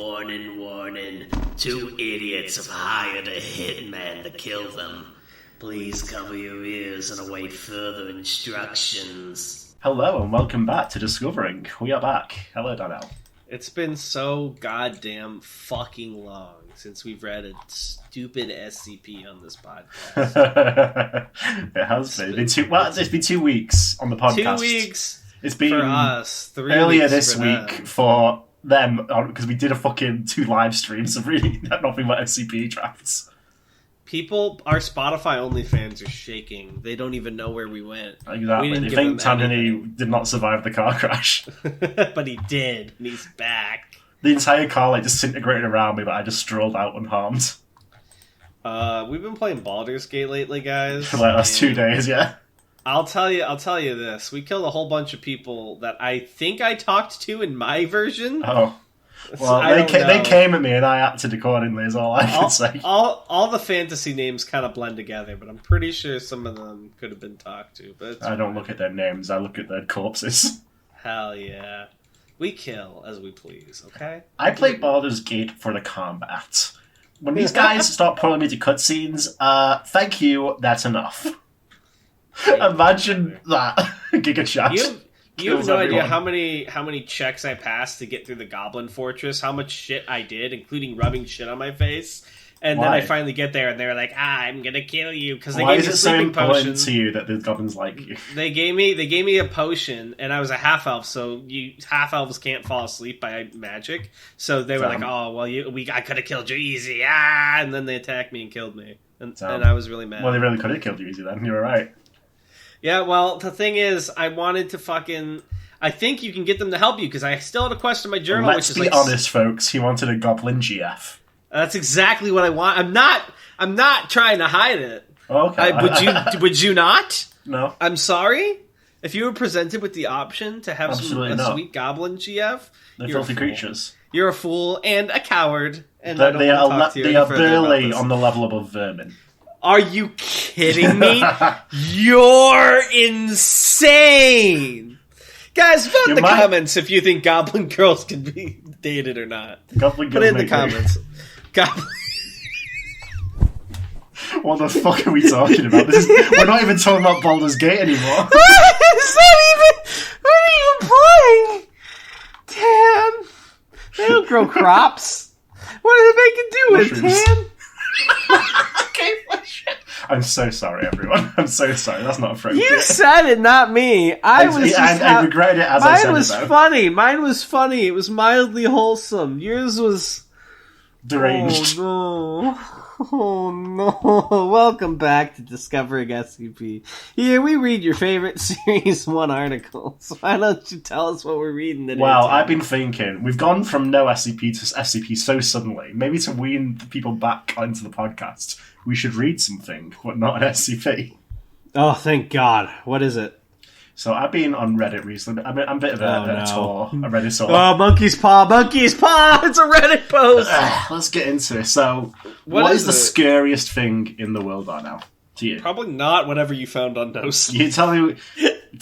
Warning, warning. 2 idiots have hired a hitman to kill them. Please cover your ears and await further instructions. Hello and welcome back to Discovering. We are back. Hello, Donnell. It's been so goddamn fucking long since we've read a stupid SCP on this podcast. It has been. It's been 2 weeks on the podcast. 2 weeks It's been for us. 3 earlier weeks this for week them. for them, because we did a fucking 2 live streams of really nothing but SCP drafts. People, our Spotify only fans are shaking. They don't even know where we went. Exactly. We didn't They give think them Tanhany did not survive the car crash. But he did, and he's back. The entire car disintegrated around me, but I just strolled out unharmed. We've been playing Baldur's Gate lately, guys. For the last 2 days, yeah. I'll tell you this. We killed a whole bunch of people that I think I talked to in my version. Oh. Well, they came at me and I acted accordingly is all I can say. All the fantasy names kind of blend together, but I'm pretty sure some of them could have been talked to. But I don't look at their names, I look at their corpses. Hell yeah. We kill as we please, okay? I play Baldur's Gate for the combat. When these guys start pulling me to cutscenes, thank you, that's enough. Imagine that. Giga chat. You have no idea how many checks I passed to get through the Goblin Fortress, how much shit I did, including rubbing shit on my face. And then I finally get there, and they're like, I'm gonna kill you, because they gave me a sleeping potion. To you that the goblins like you? They gave me a potion, and I was a half elf, so half elves can't fall asleep by magic. So they were like, "Oh, well, I could have killed you easy, and then they attacked me and killed me, and I was really mad. Well, they really could have killed you easy then. You were right. Yeah, well, the thing is, I wanted to I think you can get them to help you, because I still had a quest in my journal, Let's be honest, folks. He wanted a goblin GF. That's exactly what I want. I'm not trying to hide it. Okay. Would you not? No. I'm sorry? If you were presented with the option to have a sweet goblin GF, they're filthy creatures. You're a fool and a coward, and they are barely on the level above vermin. Are you kidding me? You're insane! Guys, vote in the comments if you think goblin girls can be dated or not. Goblin Put girls it in the comments. What the fuck are we talking about? We're not even talking about Baldur's Gate anymore. It's not even playing! Damn. They don't grow crops. What are they making do with, Tan? Okay, shit. I'm so sorry, everyone. I'm so sorry. That's not appropriate. You said it, not me. I regret it as I said it, Mine was funny. Mine was funny. It was mildly wholesome. Yours was deranged. Oh no. Welcome back to Discovering SCP. Here we read your favorite Series 1 articles. Why don't you tell us what we're reading today? Well, I've been thinking, we've gone from no SCP to SCP so suddenly. Maybe to wean people back onto the podcast, we should read something, but not an SCP. Oh, thank God. What is it? So I've been on Reddit recently. I'm a bit of a Reddit tour. Oh, monkey's paw! It's a Reddit post! Let's get into it. So, what is the scariest thing in the world right now to you? Probably not whatever you found on Dose. You tell me.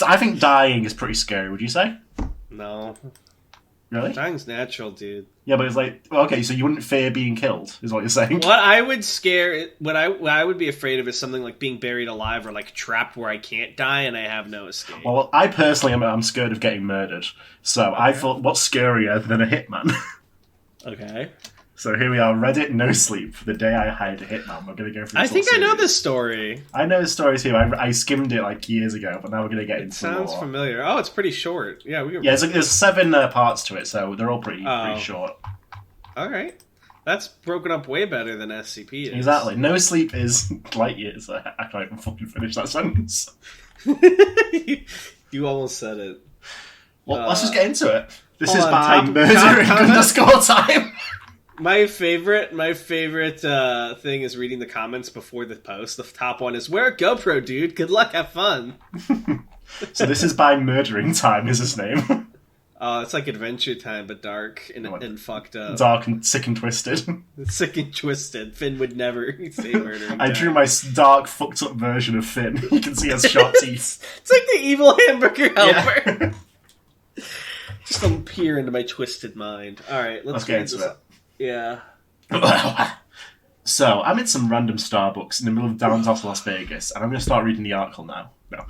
I think dying is pretty scary, would you say? No. Really? Dying's natural, dude. Yeah, but it's like, okay, so you wouldn't fear being killed, is what you're saying? What I would be afraid of is something like being buried alive or like trapped where I can't die and I have no escape. Well, I personally I'm scared of getting murdered. So I thought, what's scarier than a hitman? Okay. So here we are, Reddit No Sleep. The day I hired a hitman. We're going to go through this. I think I know this story. I know the story too. I skimmed it like years ago, but now we're going to get into it. Sounds familiar. Oh, it's pretty short. Yeah, there's 7 parts to it, so they're all pretty short. All right. That's broken up way better than SCP is. Exactly. No Sleep is light years. I can't even fucking finish that sentence. You almost said it. Well, let's just get into it. This is by murdering underscore time. My favorite thing is reading the comments before the post. The top one is, "Wear a GoPro, dude. Good luck, have fun." So this is by murdering time is his name. It's like Adventure Time, but dark and fucked up. Dark and sick and twisted. Sick and twisted. Finn would never say murdering I drew my dark, fucked up version of Finn. You can see his sharp teeth. It's like the evil hamburger helper. Yeah. Just a peer into my twisted mind. All right, let's get into it. Yeah. So, I'm in some random Starbucks in the middle of downtown Las Vegas, and I'm going to start reading the article now. No.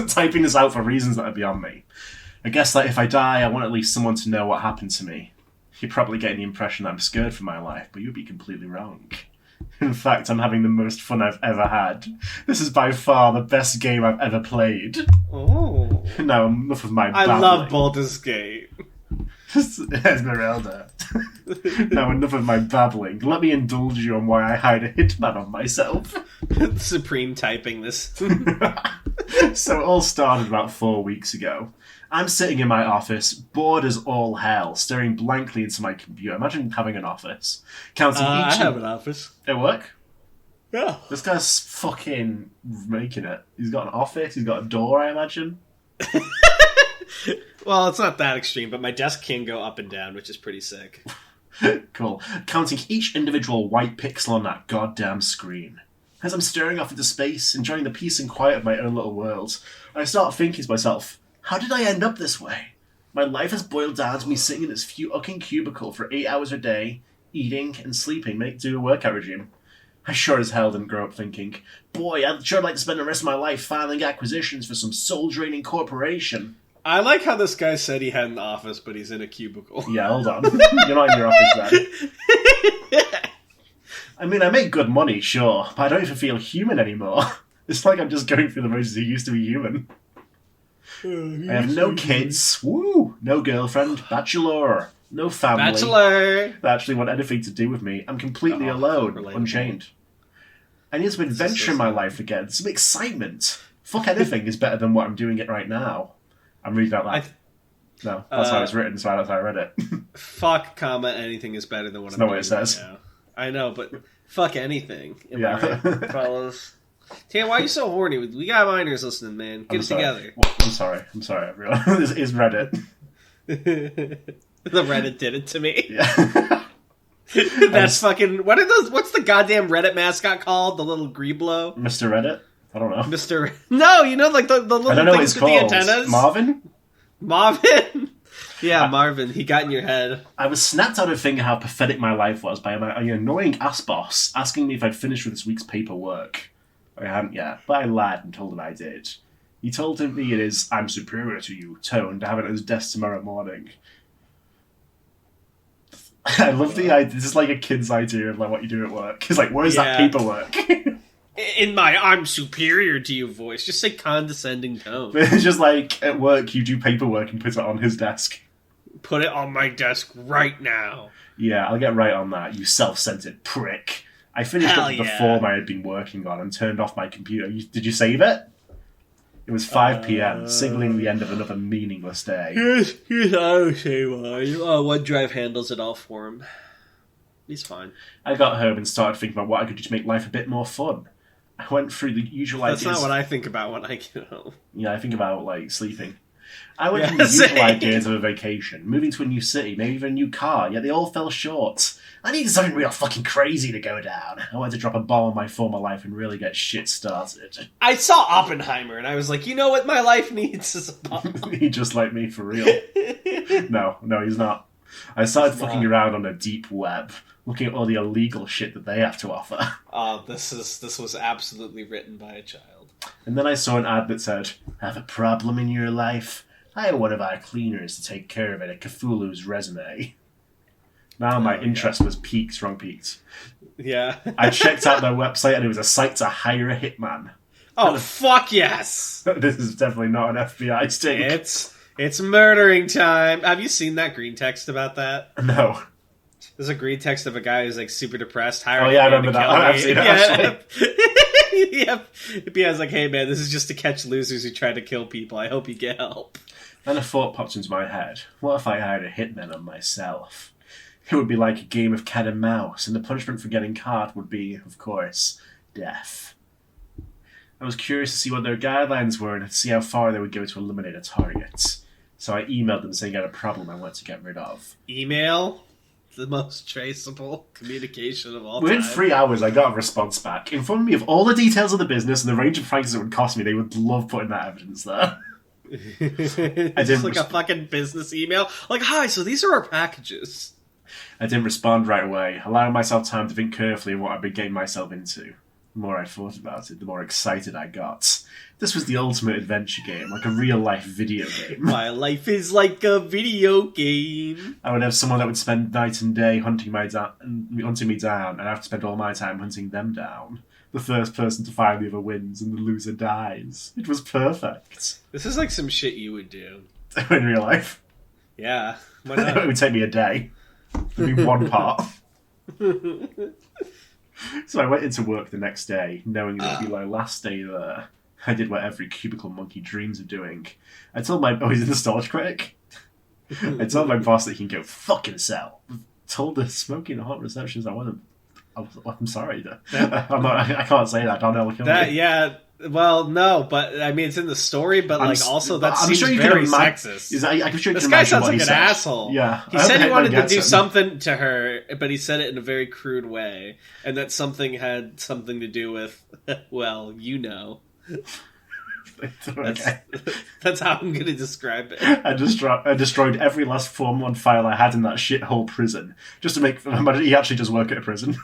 Typing this out for reasons that are beyond me. I guess that if I die, I want at least someone to know what happened to me. You're probably getting the impression that I'm scared for my life, but you'd be completely wrong. In fact, I'm having the most fun I've ever had. This is by far the best game I've ever played. Oh. Now, enough of my babbling. I love Baldur's Gate. Esmeralda. Now, enough of my babbling. Let me indulge you on why I hired a hitman on myself. Supreme typing this. So it all started about 4 weeks ago. I'm sitting in my office, bored as all hell, staring blankly into my computer. Imagine having an office. Counting I have an office. At work? Yeah. This guy's fucking making it. He's got an office, he's got a door, I imagine. Well, it's not that extreme, but my desk can go up and down, which is pretty sick. Cool. Counting each individual white pixel on that goddamn screen. As I'm staring off into space, enjoying the peace and quiet of my own little world, I start thinking to myself, how did I end up this way? My life has boiled down to me sitting in this fucking cubicle for 8 hours a day, eating and sleeping, do a workout regime. I sure as hell didn't grow up thinking, boy, I'd sure like to spend the rest of my life filing acquisitions for some soul-draining corporation. I like how this guy said he had an office, but he's in a cubicle. Yeah, hold on. You're not in your office then. I mean, I make good money, sure, but I don't even feel human anymore. It's like I'm just going through the motions of used to be human. I have no kids, woo, no girlfriend, bachelor, no family. Bachelor! That actually want anything to do with me. I'm completely alone, relatable. unchained. I need some adventure in my life again, some excitement. Fuck anything is better than what I'm doing it right now. I'm reading out loud. No, that's how it's written, so that's how I read it. Fuck, comma, anything is better than what That's I'm not doing what it says. right now. I know, but fuck anything. Am I Yeah. right, fellas? Tam, why are you so horny? We got minors listening, man. Get it together. I'm sorry, everyone. This is Reddit. The Reddit did it to me. Yeah. That's fucking... What are those? What's the goddamn Reddit mascot called? The little Greeblo? Mr. Reddit? I don't know. Mr. No, you know, like the little I don't know what things it's with called. the antennas? Marvin? Yeah, Marvin. He got in your head. I was snapped out of thinking how pathetic my life was by my annoying ass boss asking me if I'd finished with this week's paperwork. I hadn't yet, but I lied and told him I did. He told me in his "I'm superior to you" tone to have it at his desk tomorrow morning. I love the idea. This is like a kid's idea of like what you do at work. It's like, where's that paperwork? In my "I'm superior to you" voice, just say condescending tone. It's just like at work, you do paperwork and put it on his desk. Put it on my desk right now. Yeah, I'll get right on that, you self-centered prick. I finished up the form I had been working on and turned off my computer. Did you save it? It was 5 p.m., signaling the end of another meaningless day. Here's auto-save on. OneDrive handles it all for him. He's fine. I got home and started thinking about what I could do to make life a bit more fun. I went through the usual ideas. That's not what I think about when I get home. Yeah, I think about, like, sleeping. I went through the usual ideas of a vacation, moving to a new city, maybe even a new car, yet they all fell short. I needed something real fucking crazy to go down. I wanted to drop a bomb on my former life and really get shit started. I saw Oppenheimer and I was like, you know what my life needs is a bomb. He just like me for real. No, he's not. I started fucking around on the deep web, looking at all the illegal shit that they have to offer. Oh, this was absolutely written by a child. And then I saw an ad that said, "Have a problem in your life? Hire one of our cleaners to take care of it at Cthulhu's resume." Now my interest was strong peaked. Yeah. I checked out their website and it was a site to hire a hitman. Oh, fuck yes! This is definitely not an FBI sting. It's murdering time. Have you seen that green text about that? No. There's a green text of a guy who's like super depressed. Oh yeah, I remember that. I've seen it, actually. Yep. Yeah, it's like, hey man, this is just to catch losers who try to kill people. I hope you get help. Then a thought popped into my head. What if I hired a hitman on myself? It would be like a game of cat and mouse, and the punishment for getting caught would be, of course, death. I was curious to see what their guidelines were and to see how far they would go to eliminate a target. So I emailed them saying I had a problem I wanted to get rid of. Email? The most traceable communication of all time. Within 3 hours, I got a response back, informing me of all the details of the business and the range of prices it would cost me. They would love putting that evidence there. It's just like a fucking business email. Like, hi, so these are our packages. I didn't respond right away, allowing myself time to think carefully on what I'd been getting myself into. The more I thought about it, the more excited I got. This was the ultimate adventure game, like a real-life video game. My life is like a video game. I would have someone that would spend night and day hunting me down, and I'd have to spend all my time hunting them down. The first person to find the other wins, and the loser dies. It was perfect. This is like some shit you would do. In real life? Yeah, why not? It would take me a day. It'd be one part. So I went into work the next day, knowing it would be my last day there. I did what every cubicle monkey dreams of doing. I told my... Oh, he's in the storage critic? I told my boss that he can go fuck himself. Told the smoking hot receptionist I'm sorry. I can't say that. Don't know. Yeah. Well, no, but I mean, it's in the story, but also that seems sure very sexist. This guy sounds like an asshole. Yeah, he said he wanted to do something to her, but he said it in a very crude way, and that something had something to do with, well, you know. That's how I'm going to describe it. I destroyed every last Form 1 file I had in that shithole prison, just to make... He actually does work at a prison.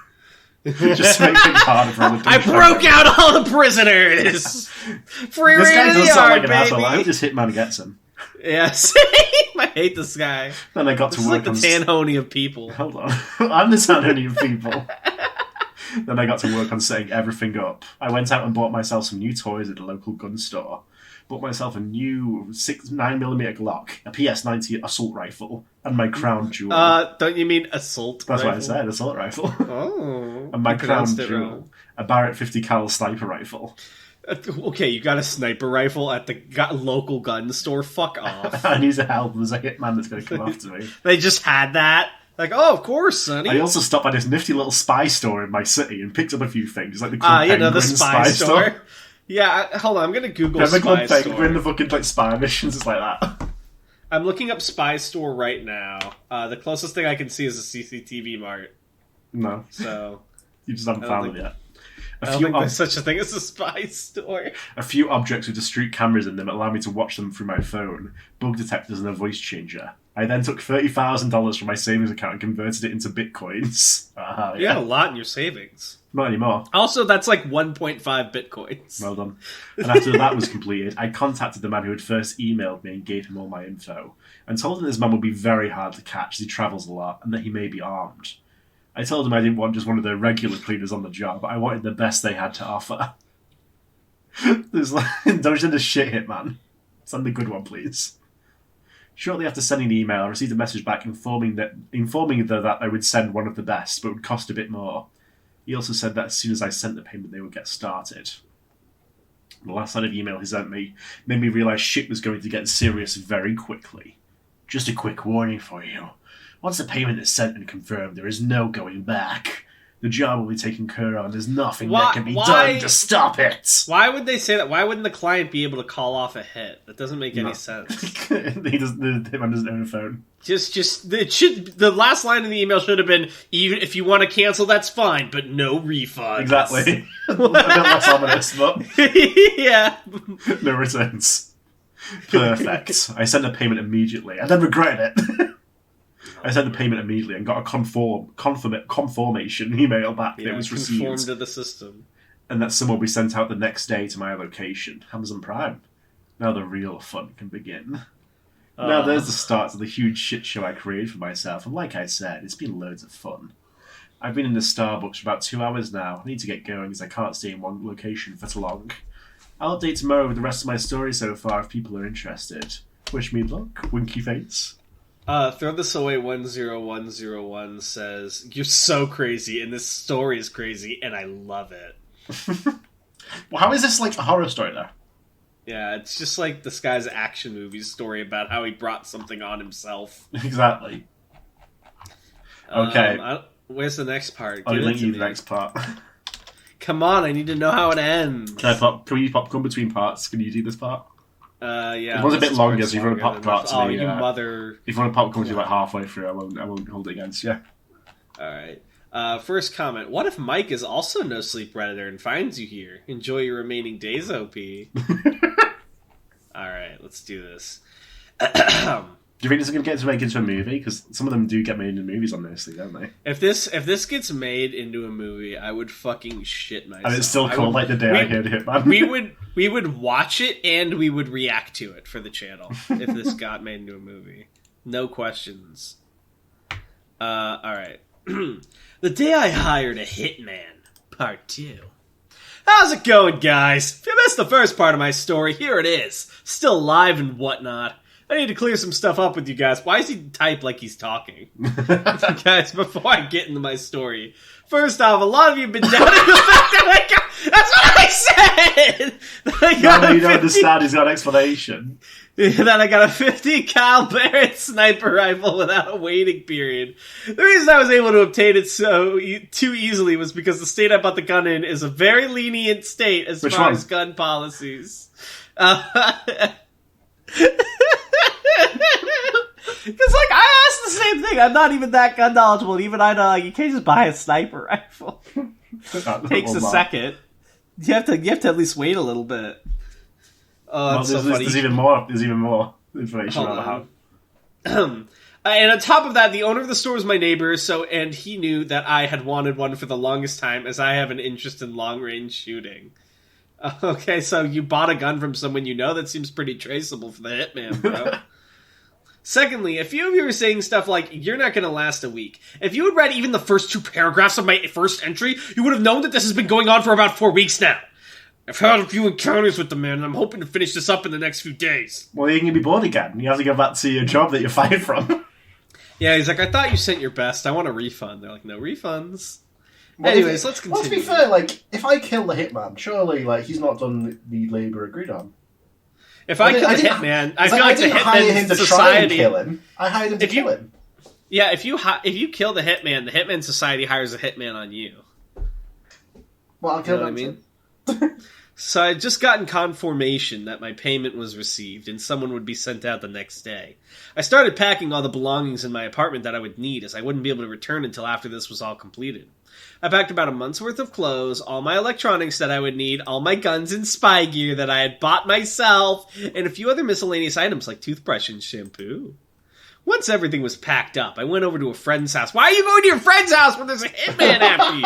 Just to make things harder for all the... I broke out all the prisoners! Free This guy does sound like an baby. asshole. I hope this hitman gets him. Yeah, same. I hate this guy. Then I got this to work is like the Tanhoney of people. Hold on. I'm the Tanhoney of people. Then I got to work on setting everything up. I went out and bought myself some new toys at the local gun store. Bought myself a new 9mm Glock, a PS90 assault rifle, and my crown jewel. Don't you mean assault That's rifle? what I said, assault rifle. Oh. And my crown jewel, a Barrett 50 cal sniper rifle. Okay, you got a sniper rifle at the local gun store? Fuck off. I need to help. There's a hitman that's going to come after me. They just had that? Like, oh, of course, sonny. I also stopped by this nifty little spy store in my city and picked up a few things, like the the spy store. Yeah, hold on, I'm going to Google spy store. We're in the fucking spy missions, it's like that. I'm looking up spy store right now. The closest thing I can see is a CCTV mart. No. So... You just haven't found it yet. I don't think there's such a thing as a spy store. A few objects with discrete cameras in them allow me to watch them through my phone, bug detectors and a voice changer. I then took $30,000 from my savings account and converted it into bitcoins. You have a lot in your savings. Not anymore. Also, that's like 1.5 bitcoins. Well done. And after that was completed, I contacted the man who had first emailed me and gave him all my info, and told him this man would be very hard to catch as he travels a lot, and that he may be armed. I told him I didn't want just one of the regular cleaners on the job, I wanted the best they had to offer. There's like, don't send a shit hitman. Send a good one, please. Shortly after sending the email, I received a message back informing that I would send one of the best, but would cost a bit more. He also said that as soon as I sent the payment, they would get started. The last line of email he sent me made me realise shit was going to get serious very quickly. Just a quick warning for you. Once the payment is sent and confirmed, there is no going back. The job will be taken care of, and there's nothing that can be done to stop it. Why would they say that? Why wouldn't the client be able to call off a hit? That doesn't make any sense. The hitman doesn't own a phone. The last line of the email should have been, even if you want to cancel, that's fine, but no refunds. Exactly. A bit less ominous, but... Yeah. No returns. Perfect. I sent the payment immediately. I then regretted it. I sent the payment immediately and got a confirmation email back that it was received. Conformed to the system. And that some will be sent out the next day to my location, Amazon Prime. Now the real fun can begin. Now there's the start of the huge shit show I created for myself, and like I said, it's been loads of fun. I've been in the Starbucks for about 2 hours now. I need to get going as I can't stay in one location for too long. I'll update tomorrow with the rest of my story so far if people are interested. Wish me luck, winky face. Throw This Away 10101 says, "You're so crazy, and this story is crazy, and I love it." Well, how is this like a horror story, though? Yeah, it's just like this guy's action movie story about how he brought something on himself. Exactly. Okay. Where's the next part? I'll link you the next part. Come on, I need to know how it ends. Can we popcorn between parts? Can you do this part? Yeah. It was a bit longer, so if you want to pop part to me, you mother... If you want to popcorn to like halfway through, I won't hold it against you. Alright. First comment. What if Mike is also no sleep redditor and finds you here? Enjoy your remaining days, OP. Alright, let's do this. Do you think this is going to get made into a movie? Because some of them do get made into movies on this thing, don't they? If this gets made into a movie, I would fucking shit myself. And it's still called like The Day I Heard Hitman. We would watch it and we would react to it for the channel if this got made into a movie. No questions. Alright. The Day I Hired a Hitman, Part 2. How's it going, guys? If you missed the first part of my story, here it is. Still live and whatnot. I need to clear some stuff up with you guys. Why does he type like he's talking? Guys, before I get into my story, first off, a lot of you have been doubting the fact that I got... That's what I said! No, you don't understand. He's got an explanation. That I got a 50 cal Barrett sniper rifle without a waiting period. The reason I was able to obtain it too easily was because the state I bought the gun in is a very lenient state as far as gun policies. Because, like, I asked the same thing. I'm not even that gun knowledgeable. And even I know, like, you can't just buy a sniper rifle. Takes a second. You have to at least wait a little bit. Oh, that's so funny. There's even more information about how. And on top of that, the owner of the store was my neighbor, and he knew that I had wanted one for the longest time, as I have an interest in long-range shooting. Okay, so you bought a gun from someone you know? That seems pretty traceable for the Hitman, bro. Secondly, a few of you are saying stuff like, you're not going to last a week. If you had read even the first 2 paragraphs of my first entry, you would have known that this has been going on for about 4 weeks now. I've had a few encounters with the man, and I'm hoping to finish this up in the next few days. Well, you're going to be bored again. You have to go back to your job that you're fired from. Yeah, he's like, I thought you sent your best. I want a refund. They're like, no refunds. Well, anyways, let's continue. Well, to be fair, like, if I kill the hitman, surely, like, he's not done the labour agreed on. If I kill the hitman, I feel like the Hitman Society... Kill him. I hired him to kill him. Yeah, if you kill the Hitman Society hires a hitman on you. Well, I'll kill him. You know what I mean? So I had just gotten confirmation that my payment was received and someone would be sent out the next day. I started packing all the belongings in my apartment that I would need, as I wouldn't be able to return until after this was all completed. I packed about a month's worth of clothes, all my electronics that I would need, all my guns and spy gear that I had bought myself, and a few other miscellaneous items like toothbrush and shampoo. Once everything was packed up, I went over to a friend's house. Why are you going to your friend's house when there's a hitman after you?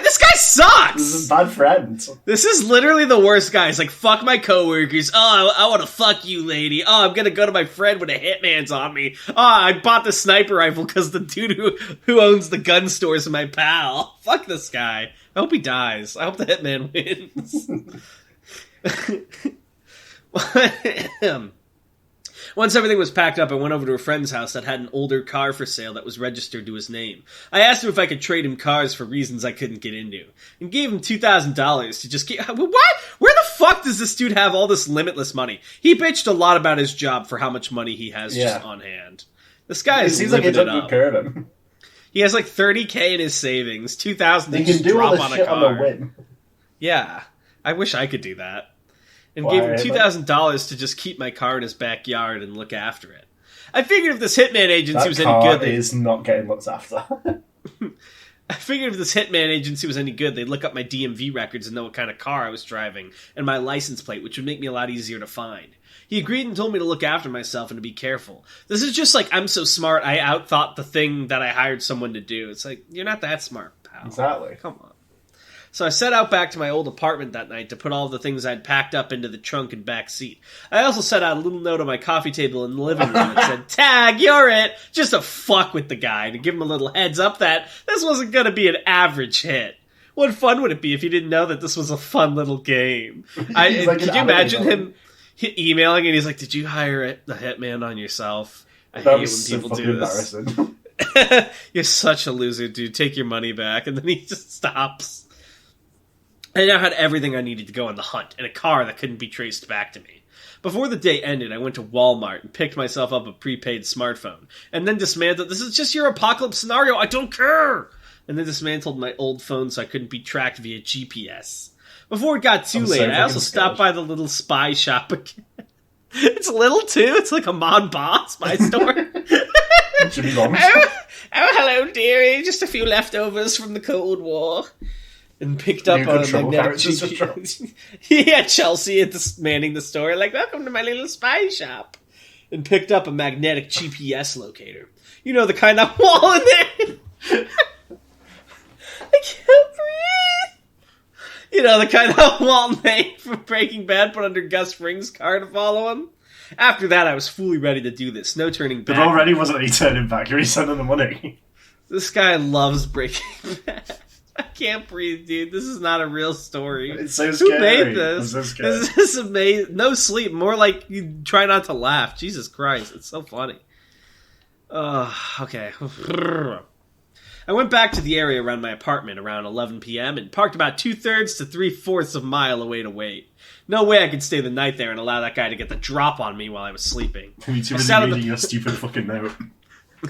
This guy sucks! This is bad friends. This is literally the worst guy. He's like, fuck my coworkers. Oh, I want to fuck you, lady. Oh, I'm going to go to my friend when a hitman's on me. Oh, I bought the sniper rifle because the dude who owns the gun store is my pal. Fuck this guy. I hope he dies. I hope the hitman wins. Once everything was packed up, I went over to a friend's house that had an older car for sale that was registered to his name. I asked him if I could trade him cars for reasons I couldn't get into, and gave him $2,000 to just keep... What? Where the fuck does this dude have all this limitless money? He bitched a lot about his job for how much money he has just on hand. This guy is living it up. Care of him. He has like $30,000 in his savings, $2,000 to just drop on a car. On the whim. Yeah, I wish I could do that. And gave him $2,000 to just keep my car in his backyard and look after it. I figured if this hitman agency was any good... That car is not getting looked after. I figured if this hitman agency was any good, they'd look up my DMV records and know what kind of car I was driving, and my license plate, which would make me a lot easier to find. He agreed and told me to look after myself and to be careful. This is just like, I'm so smart, I outthought the thing that I hired someone to do. It's like, you're not that smart, pal. Exactly. Come on. So I set out back to my old apartment that night to put all the things I'd packed up into the trunk and back seat. I also set out a little note on my coffee table in the living room that said, "Tag, you're it!" Just to fuck with the guy, to give him a little heads up that this wasn't going to be an average hit. What fun would it be if he didn't know that this was a fun little game? Could you imagine him emailing and he's like, "Did you hire the hitman on yourself?" I hate when people do this. You're such a loser, dude. Take your money back. And then he just stops. I now had everything I needed to go on the hunt, and a car that couldn't be traced back to me. Before the day ended, I went to Walmart and picked myself up a prepaid smartphone, and then dismantled, "This is just your apocalypse scenario, I don't care!" And then dismantled my old phone so I couldn't be tracked via GPS. Before it got too late, I also stopped by the little spy shop again. It's little, too. It's like a Mon-Ba spy store. Oh, hello, dearie. Just a few leftovers from the Cold War. and picked up New a control magnetic characters GPS. Yeah, Chelsea manning the store, like, welcome to my little spy shop. And picked up a magnetic GPS locator. You know, the kind of wall in there. I can't breathe. You know, the kind of wall made from Breaking Bad put under Gus Fring's car to follow him. After that, I was fully ready to do this. No turning back. There already wasn't any turning back. You're already sending the money. This guy loves Breaking Bad. I can't breathe, dude. This is not a real story. It's so scary. Who made this? I'm so scared. This is amazing. No sleep. More like you try not to laugh. Jesus Christ. It's so funny. Okay. I went back to the area around my apartment around 11 p.m. and parked about 2/3 to 3/4 of a mile away to wait. No way I could stay the night there and allow that guy to get the drop on me while I was sleeping. Me too busy reading your stupid fucking note.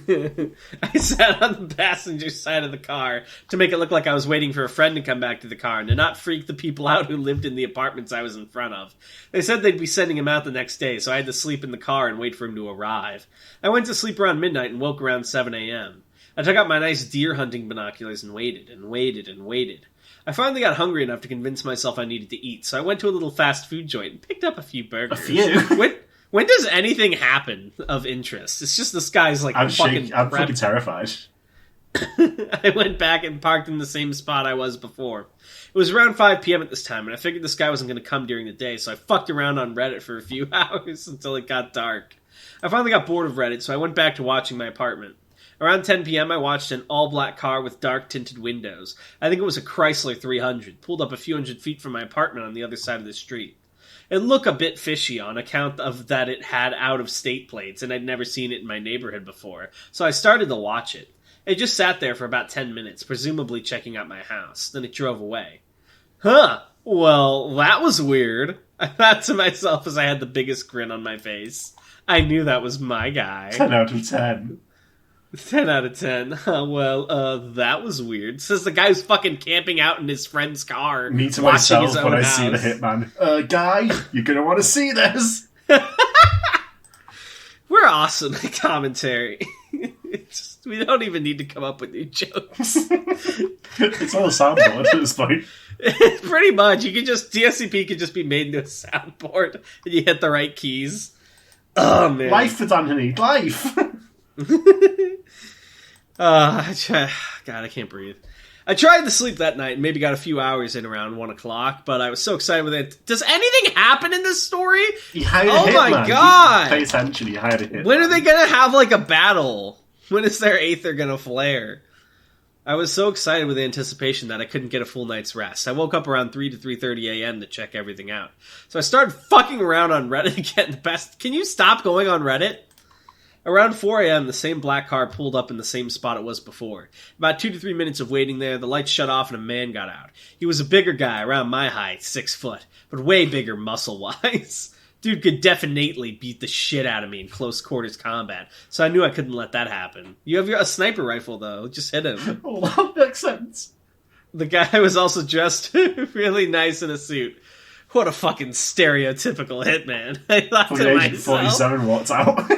I sat on the passenger side of the car to make it look like I was waiting for a friend to come back to the car and to not freak the people out who lived in the apartments I was in front of. They said they'd be sending him out the next day, so I had to sleep in the car and wait for him to arrive. I went to sleep around midnight and woke around 7 a.m. I took out my nice deer hunting binoculars and waited and waited and waited. I finally got hungry enough to convince myself I needed to eat, so I went to a little fast food joint and picked up a few burgers. A few? When does anything happen of interest? It's just this guy's like I'm fucking terrified. I went back and parked in the same spot I was before. It was around 5 p.m. at this time, and I figured this guy wasn't going to come during the day, so I fucked around on Reddit for a few hours until it got dark. I finally got bored of Reddit, so I went back to watching my apartment. Around 10 p.m., I watched an all-black car with dark tinted windows. I think it was a Chrysler 300, pulled up a few hundred feet from my apartment on the other side of the street. It looked a bit fishy on account of that it had out-of-state plates, and I'd never seen it in my neighborhood before, so I started to watch it. It just sat there for about 10 minutes, presumably checking out my house. Then it drove away. Huh, well, that was weird. I thought to myself as I had the biggest grin on my face. I knew that was my guy. 10 out of 10. 10 out of 10. Well, that was weird. Says the guy who's fucking camping out in his friend's car. Me to watching myself his own when I house. see the hitman. Guy, you're gonna want to see this. We're awesome at commentary. We don't even need to come up with new jokes. It's all a soundboard at this point. Pretty much. You can just, DSCP could just be made into a soundboard and you hit the right keys. Oh, man. Life for Anthony, life. God, I can't breathe. I tried to sleep that night and maybe got a few hours in around 1 o'clock, but I was so excited with it. Does anything happen in this story? You hired a Oh hitman. my god! Pay attention, you hired a hitman. When are they gonna have like a battle? When is their eighth gonna flare? I was so excited with the anticipation that I couldn't get a full night's rest. I woke up around 3 to 3:30 a.m. to check everything out. So I started fucking around on Reddit to get the best. Can you stop going on Reddit? Around 4 a.m., the same black car pulled up in the same spot it was before. About 2 to 3 minutes of waiting there, the lights shut off and a man got out. He was a bigger guy, around my height, 6 foot, but way bigger muscle-wise. Dude could definitely beat the shit out of me in close quarters combat, so I knew I couldn't let that happen. You have a sniper rifle, though. Just hit him. Oh, that makes sense. The guy was also dressed really nice in a suit. What a fucking stereotypical hitman. I thought to Agent myself. 47 walked out.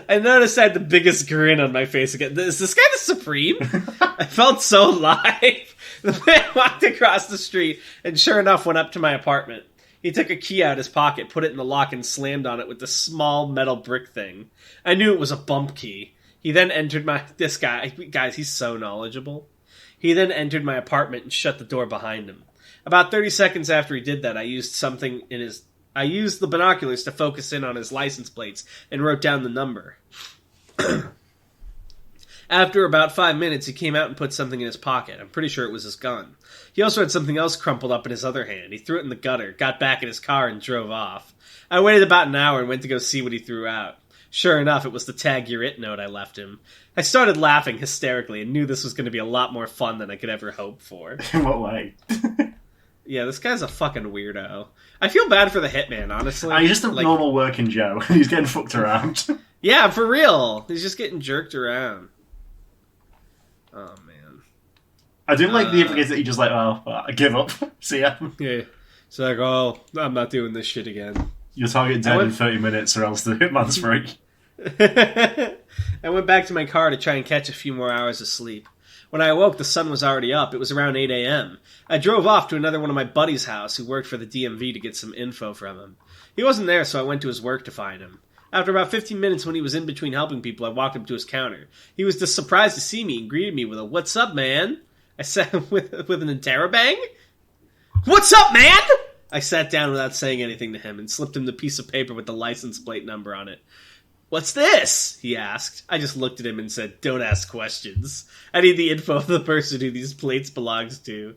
I noticed I had the biggest grin on my face again. Is this guy the Supreme? I felt so alive. The man walked across the street and sure enough went up to my apartment. He took a key out of his pocket, put it in the lock, and slammed on it with the small metal brick thing. I knew it was a bump key. He then entered this guy, guys, he's so knowledgeable. He then entered my apartment and shut the door behind him. About 30 seconds after he did that, I used the binoculars to focus in on his license plates and wrote down the number. After about 5 minutes, he came out and put something in his pocket. I'm pretty sure it was his gun. He also had something else crumpled up in his other hand. He threw it in the gutter, got back in his car, and drove off. I waited about an hour and went to go see what he threw out. Sure enough, it was the tag you're it note I left him. I started laughing hysterically and knew this was going to be a lot more fun than I could ever hope for. In what way? Yeah, this guy's a fucking weirdo. I feel bad for the hitman, honestly. He's just a normal working Joe. He's getting fucked around. Yeah, for real. He's just getting jerked around. Oh, man. I do like the implication that he just like, I give up. See ya. Yeah. It's like, oh, I'm not doing this shit again. Your target dead in 30 minutes or else the hitman's free. I went back to my car to try and catch a few more hours of sleep. When I awoke, the sun was already up. It was around 8 a.m. I drove off to another one of my buddy's house who worked for the DMV to get some info from him. He wasn't there, so I went to his work to find him. After about 15 minutes when he was in between helping people, I walked up to his counter. He was just surprised to see me and greeted me with a, "What's up, man?" I said with an interrobang. "What's up, man?" I sat down without saying anything to him and slipped him the piece of paper with the license plate number on it. "What's this?" he asked. I just looked at him and said, "Don't ask questions. I need the info of the person who these plates belongs to."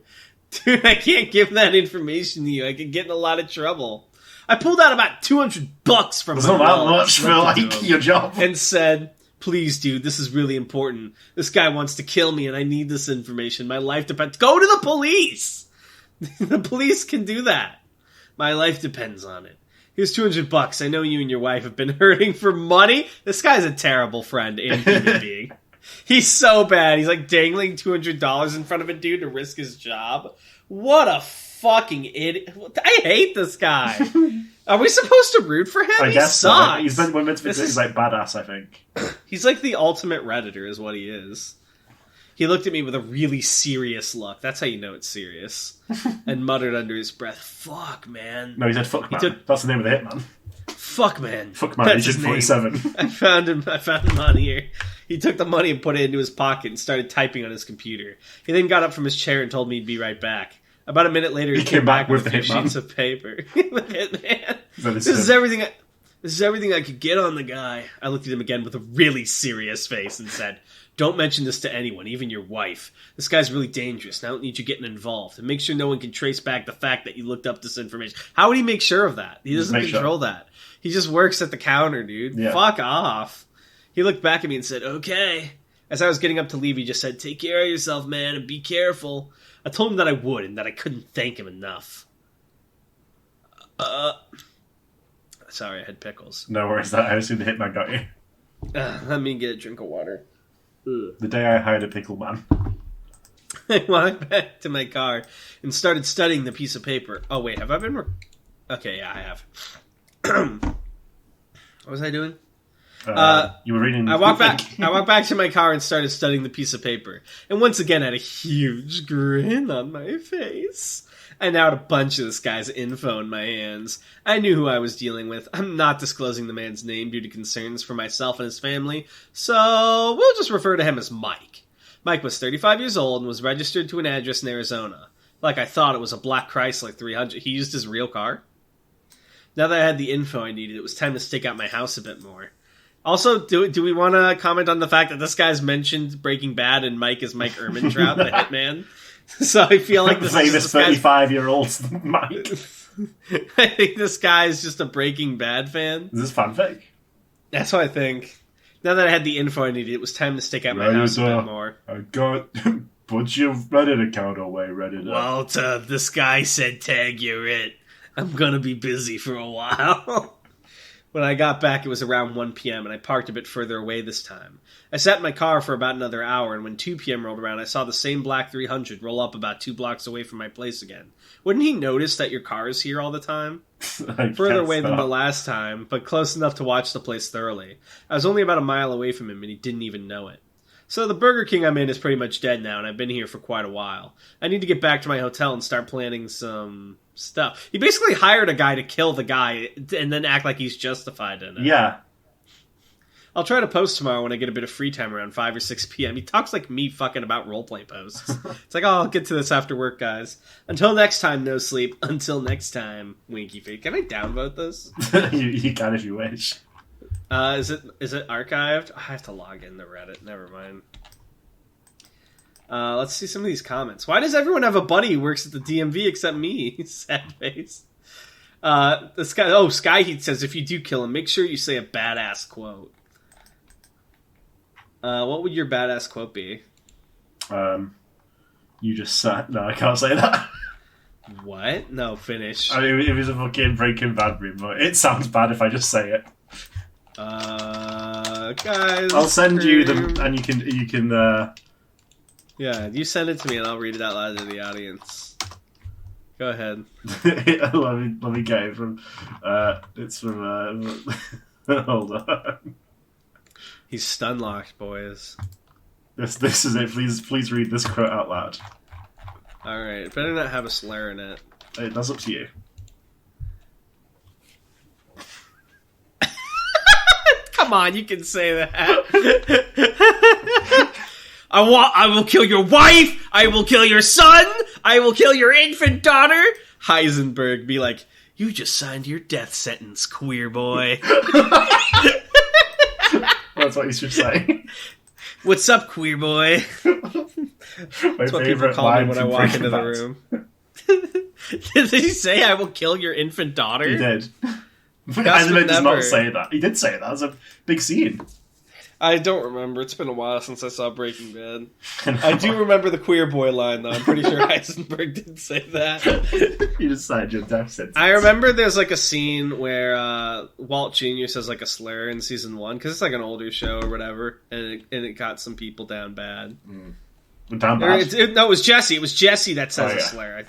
"Dude, I can't give that information to you. I could get in a lot of trouble." I pulled out about $200 from my wallet. Not that much for, like, your job. And said, "Please, dude, this is really important. This guy wants to kill me and I need this information. My life depends." Go to the police! The police can do that. "My life depends on it. Here's $200. I know you and your wife have been hurting for money." This guy's a terrible friend and human being. He's so bad. He's like dangling $200 in front of a dude to risk his job. What a fucking idiot. I hate this guy. Are we supposed to root for him? I guess so. Sucks. He's meant to be he's like badass, I think. He's like the ultimate Redditor is what he is. He looked at me with a really serious look. That's how you know it's serious. And muttered under his breath, "Fuck, man." No, he said "fuck, man." That's the name of the hitman. "Fuck, man." Fuck, man. Agent 47. I found him on here. He took the money and put it into his pocket and started typing on his computer. He then got up from his chair and told me he'd be right back. About a minute later, he came back with a few sheets of paper. The hitman. This is everything I could get on the guy. I looked at him again with a really serious face and said, "Don't mention this to anyone, even your wife. This guy's really dangerous, and I don't need you getting involved. And make sure no one can trace back the fact that you looked up this information." How would he make sure of that? He doesn't control that. He just works at the counter, dude. Yeah. Fuck off. He looked back at me and said, "Okay." As I was getting up to leave, he just said, "Take care of yourself, man, and be careful." I told him that I would, and that I couldn't thank him enough. Sorry, I had pickles. No worries, I assume the hitman got you. Let me get a drink of water. The day I hired a pickle man. I walked back to my car and started studying the piece of paper. Oh, wait, have I been... Okay, yeah, I have. What was I doing? You were reading... I walked back to my car and started studying the piece of paper. And once again, I had a huge grin on my face. I now had a bunch of this guy's info in my hands. I knew who I was dealing with. I'm not disclosing the man's name due to concerns for myself and his family, so we'll just refer to him as Mike. Mike was 35 years old and was registered to an address in Arizona. Like I thought it was a black Chrysler 300. He used his real car. Now that I had the info I needed, it was time to stake out my house a bit more. Also, do we want to comment on the fact that this guy's mentioned Breaking Bad and Mike is Mike Ehrmantraut, the hitman? So I feel like this famous 35-year-old Mike. I think this guy is just a Breaking Bad fan. Is this fanfic? That's what I think. Now that I had the info I needed, it was time to stick out my house a bit more. I got... Put your Reddit account away, Reddit. Walter, this guy said tag you're it. I'm gonna be busy for a while. When I got back, it was around 1 p.m., and I parked a bit further away this time. I sat in my car for about another hour, and when 2 p.m. rolled around, I saw the same black 300 roll up about 2 blocks away from my place again. Wouldn't he notice that your car is here all the time? Further away than the last time, but close enough to watch the place thoroughly. I was only about a mile away from him, and he didn't even know it. So the Burger King I'm in is pretty much dead now, and I've been here for quite a while. I need to get back to my hotel and start planning some stuff. He basically hired a guy to kill the guy and then act like he's justified in it. Yeah. I'll try to post tomorrow when I get a bit of free time around 5 or 6 p.m. He talks like me fucking about roleplay posts. It's like, oh, I'll get to this after work, guys. Until next time, no sleep. Until next time, winky feet. Can I downvote this? you can if you wish. Is it archived? I have to log into Reddit. Never mind. Let's see some of these comments. Why does everyone have a buddy who works at the DMV except me? Sad face. This guy. Oh, Skyheat says if you do kill him, make sure you say a badass quote. What would your badass quote be? You just sat. No, I can't say that. What? No, finish. I mean, it was a fucking Breaking Bad room, but it sounds bad if I just say it. Guys, I'll send you them, and you can. Yeah, you send it to me, and I'll read it out loud to the audience. Go ahead. let me get it from. It's from. Hold on. He's stun locked, boys. This is it. Please read this quote out loud. Alright, it better not have a slur in it. That's up to you. Come on, you can say that. I will kill your wife, I will kill your son, I will kill your infant daughter. Heisenberg be like, you just signed your death sentence, queer boy. That's what you should say. What's up, queer boy? That's what people call me when I walk into the room. Did he say I will kill your infant daughter? He did. Heisenberg does not say that. He did say that. That was a big scene. I don't remember. It's been a while since I saw Breaking Bad. I do remember the queer boy line, though. I'm pretty sure Heisenberg didn't say that. You just signed your death sentence. I remember there's like a scene where Walt Jr. says like a slur in season 1, because it's like an older show or whatever, and it got some people down bad. Down bad? No, it was Jesse. It was Jesse that says a slur.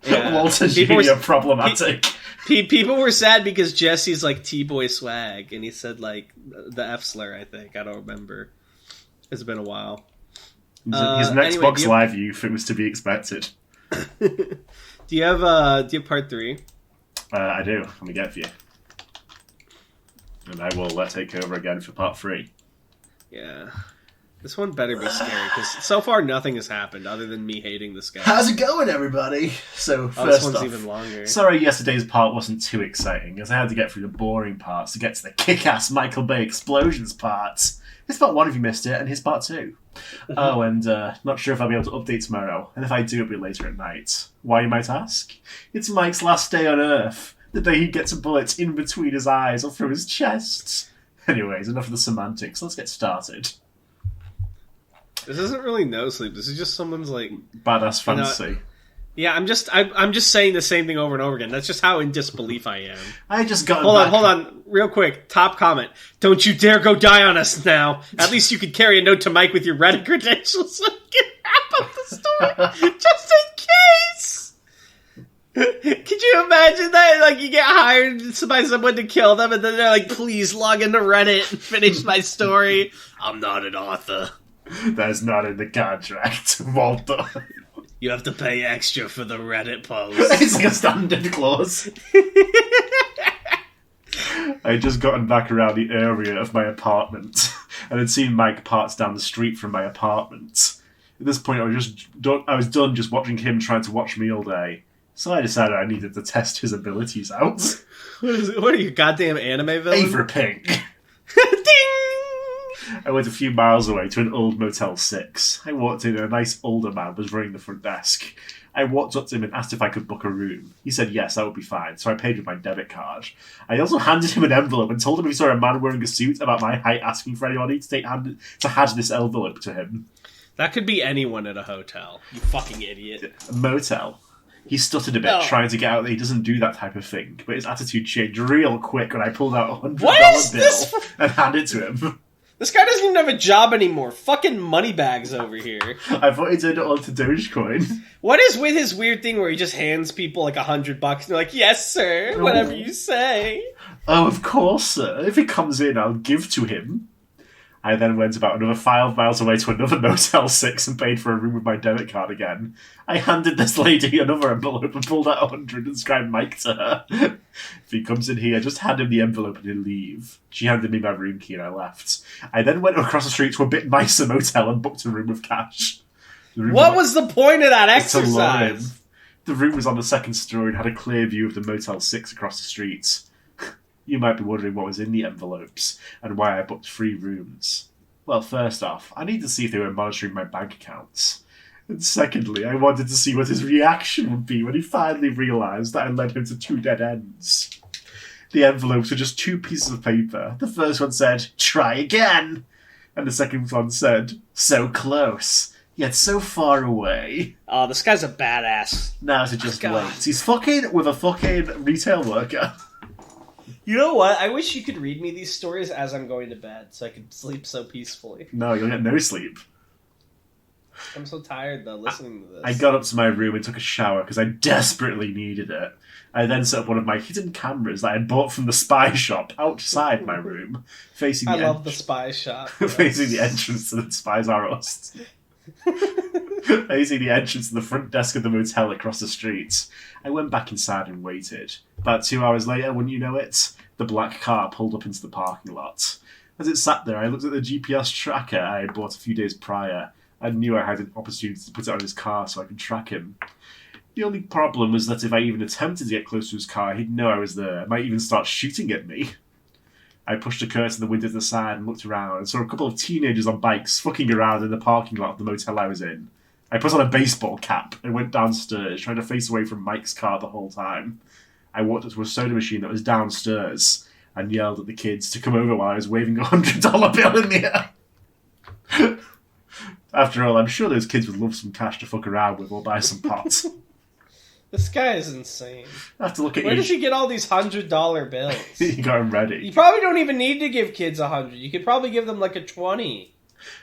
Yeah. Walter Jr. problematic. People were sad because Jesse's like T-boy swag, and he said like the F slur. I think I don't remember. It's been a while. His next Xbox Live youth, it was to be expected. Do you have part 3? I do. Let me get it for you, and I will take over again for part 3. Yeah. This one better be scary, because so far nothing has happened other than me hating this guy. How's it going, everybody? So, this one's even longer. Sorry yesterday's part wasn't too exciting, as I had to get through the boring parts to get to the kick-ass Michael Bay explosions parts. This part 1 if you missed it, and here's part 2. Oh, and not sure if I'll be able to update tomorrow, and if I do, it'll be later at night. Why, you might ask? It's Mike's last day on Earth, the day he gets a bullet in between his eyes or through his chest. Anyways, enough of the semantics, let's get started. This isn't really no sleep. This is just someone's like badass fantasy. Yeah, I'm just saying the same thing over and over again. That's just how in disbelief I am. I just got hold on, real quick. Top comment: don't you dare go die on us now. At least you could carry a note to Mike with your Reddit credentials so you can wrap up the story just in case. Could you imagine that? Like you get hired by someone to kill them, and then they're like, "Please log into Reddit and finish my story." I'm not an author. That's not in the contract, Walter. You have to pay extra for the Reddit post. It's like a standard clause. I had just gotten back around the area of my apartment and had seen Mike parts down the street from my apartment. At this point, I was done just watching him trying to watch me all day. So I decided I needed to test his abilities out. What are you, goddamn anime villain? A for pink. Ding! I went a few miles away to an old Motel 6. I walked in and a nice older man was running the front desk. I walked up to him and asked if I could book a room. He said yes, that would be fine, so I paid with my debit card. I also handed him an envelope and told him if he saw a man wearing a suit about my height asking for anybody to hand this envelope to him. That could be anyone at a hotel, you fucking idiot. A motel. He stuttered a bit, trying to get out that he doesn't do that type of thing, but his attitude changed real quick when I pulled out a $100 bill and handed it to him. This guy doesn't even have a job anymore. Fucking moneybags over here. I thought he turned it on to Dogecoin. What is with his weird thing where he just hands people like $100 and they're like, yes, sir, whatever you say. Oh, of course, sir. If he comes in, I'll give to him. I then went about another 5 miles away to another Motel 6 and paid for a room with my debit card again. I handed this lady another envelope and pulled out 100 and scribed Mike to her. If he comes in here, just hand him the envelope and he'll leave. She handed me my room key and I left. I then went across the street to a bit nicer motel and booked a room with cash. What was the point of that exercise? The room was on the second story and had a clear view of the Motel 6 across the street. You might be wondering what was in the envelopes and why I booked 3 rooms. Well, first off, I need to see if they were monitoring my bank accounts. And secondly, I wanted to see what his reaction would be when he finally realised that I led him to 2 dead ends. The envelopes were just 2 pieces of paper. The first one said, "Try again!" And the second one said, "So close, yet so far away." Oh, this guy's a badass. Now to just wait. He's fucking with a fucking retail worker. You know what? I wish you could read me these stories as I'm going to bed so I could sleep so peacefully. No, you'll get no sleep. I'm so tired, though, listening to this. I got up to my room and took a shower because I desperately needed it. I then set up one of my hidden cameras that I had bought from the spy shop outside my room, facing I love the spy shop. facing the entrance to the Spies R Us. Facing the entrance to the front desk of the motel across the street. I went back inside and waited. About 2 hours later, wouldn't you know it, the black car pulled up into the parking lot. As it sat there, I looked at the GPS tracker I had bought a few days prior. I knew I had an opportunity to put it on his car so I could track him. The only problem was that if I even attempted to get close to his car, he'd know I was there. Might even start shooting at me. I pushed a curtain the window to the side and looked around and saw a couple of teenagers on bikes fucking around in the parking lot of the motel I was in. I put on a baseball cap and went downstairs, trying to face away from Mike's car the whole time. I walked up to a soda machine that was downstairs and yelled at the kids to come over while I was waving a $100 bill in the air. After all, I'm sure those kids would love some cash to fuck around with or buy some pot. This guy is insane. I have to look at Where does he get all these $100 bills? You got him ready. You probably don't even need to give kids 100. You could probably give them like a 20.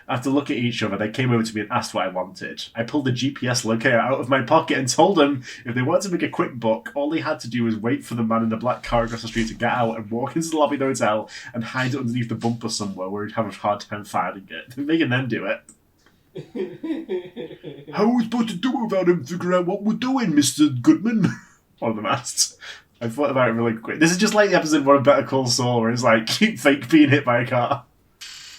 I have to look at each other. They came over to me and asked what I wanted. I pulled the GPS locator out of my pocket and told them if they wanted to make a quick buck, all they had to do was wait for the man in the black car across the street to get out and walk into the lobby of the hotel and hide it underneath the bumper somewhere where he'd have a hard time finding it. Making them do it. How are we supposed to do without him figuring out what we're doing, Mr. Goodman? One of them asked. I thought about it really quick. This is just like the episode 1 of Better Call Saul where it's like, keep fake being hit by a car.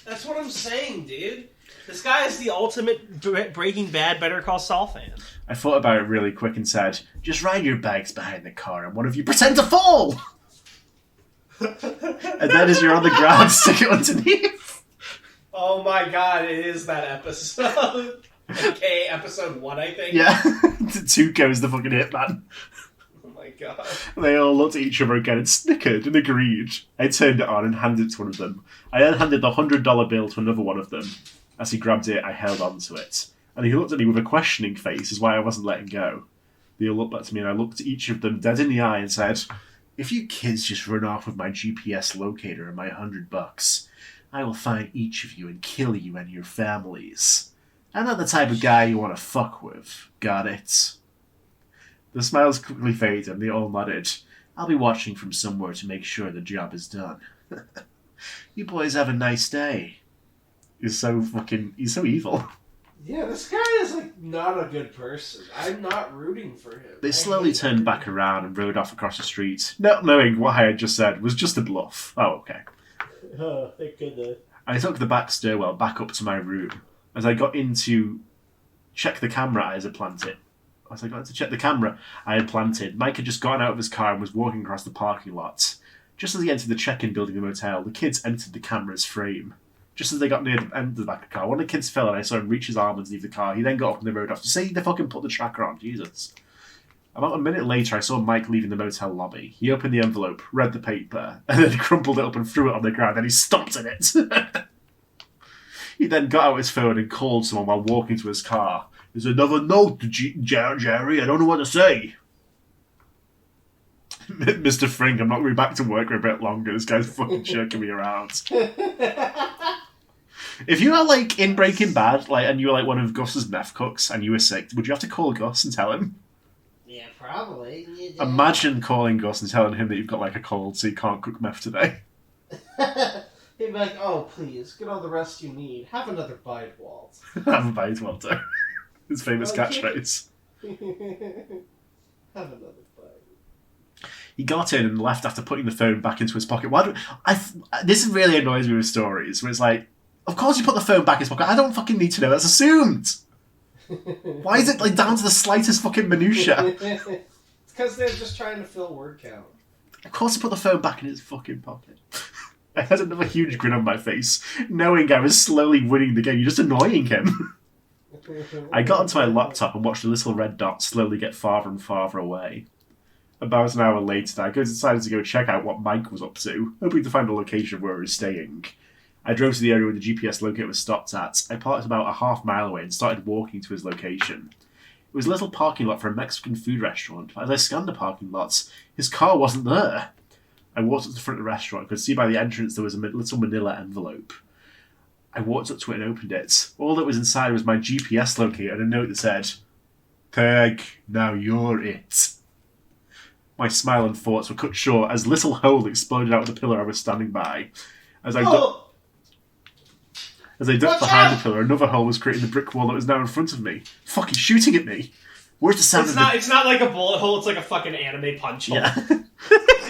That's what I'm saying, dude. This guy is the ultimate Breaking Bad Better Call Saul fan. I thought about it really quick and said, just ride your bags behind the car and one of you pretend to fall! And then as you're on the ground, stick it underneath. Oh my god, it is that episode. Okay, episode 1, I think. Yeah, Tuco's the fucking hitman. Oh my god. They all looked at each other again and snickered and agreed. I turned it on and handed it to one of them. I then handed the $100 bill to another one of them. As he grabbed it, I held on to it. And he looked at me with a questioning face as why I wasn't letting go. They all looked back to me and I looked at each of them dead in the eye and said, if you kids just run off with my GPS locator and my $100, I will find each of you and kill you and your families. I'm not the type of guy you want to fuck with. Got it? The smiles quickly faded and they all nodded. I'll be watching from somewhere to make sure the job is done. You boys have a nice day. He's so evil. Yeah, this guy is like not a good person. I'm not rooting for him. They slowly turned back around and rode off across the street, not knowing what I had just said was just a bluff. Oh, okay. Oh, thank goodness. I took the back stairwell back up to my room. As I got in to check the camera I had planted, Mike had just gotten out of his car and was walking across the parking lot. Just as he entered the check-in building of the motel, the kids entered the camera's frame. Just as they got near the end of the back of the car, one of the kids fell and I saw him reach his arm underneath the car. He then got up and they rode off. To say they fucking put the tracker on, Jesus. About a minute later, I saw Mike leaving the motel lobby. He opened the envelope, read the paper, and then crumpled it up and threw it on the ground, and he stomped in it. He then got out his phone and called someone while walking to his car. There's another note, Jerry. I don't know what to say. Mr. Frink, I'm not going back to work for a bit longer. This guy's fucking jerking me around. If you are like in Breaking Bad, like, and you were like one of Gus's meth cooks and you were sick, would you have to call Gus and tell him? Yeah, probably. Imagine calling Gus and telling him that you've got like a cold so you can't cook meth today. He'd be like, oh, please, get all the rest you need. Have another bite, Walt. Have a bite, Walter. His famous catchphrase. Have another bite. He got in and left after putting the phone back into his pocket. This really annoys me with stories where it's like, of course you put the phone back in his pocket. I don't fucking need to know. That's assumed. Why is it like down to the slightest fucking minutia? It's because they're just trying to fill word count. Of course he put the phone back in his fucking pocket. I had another huge grin on my face, knowing I was slowly winning the game. You're just annoying him. I got onto my laptop and watched the little red dot slowly get farther and farther away. About an hour later, I decided to go check out what Mike was up to, hoping to find a location where he was staying. I drove to the area where the GPS locator was stopped at. I parked about a half mile away and started walking to his location. It was a little parking lot for a Mexican food restaurant. As I scanned the parking lots, his car wasn't there. I walked up to the front of the restaurant and could see by the entrance there was a little manila envelope. I walked up to it and opened it. All that was inside was my GPS locator and a note that said, "Tag, now you're it." My smile and thoughts were cut short as a little hole exploded out of the pillar I was standing by. As I ducked behind the pillar, another hole was creating the brick wall that was now in front of me. Fuck, he's shooting at me. Where's the sound It's not like a bullet hole, it's like a fucking anime punch hole. Yeah.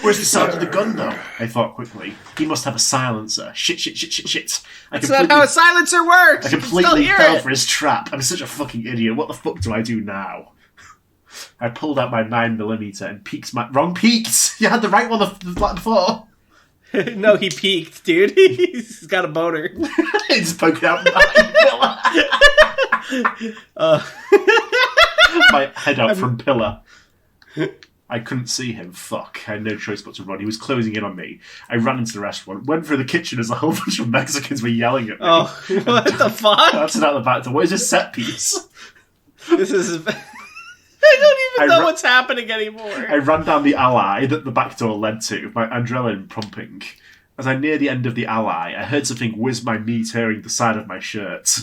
Where's the sound of the gun, though? I thought quickly. He must have a silencer. Shit. That's not how a silencer works! I completely fell for his trap. I'm such a fucking idiot. What the fuck do I do now? I pulled out my 9mm and peeked my... Wrong peeked! You had the right one before. No, he peeked, dude. He's got a boner. He's poking out my head out from pillar. I couldn't see him. Fuck. I had no choice but to run. He was closing in on me. I ran into the restaurant, went through the kitchen as a whole bunch of Mexicans were yelling at me. Oh, what the fuck? That's out the back door. What is this set piece? This is... I don't even know what's happening anymore. I ran down the alley that the back door led to, my adrenaline pumping. As I neared the end of the alley, I heard something whiz by me tearing the side of my shirt.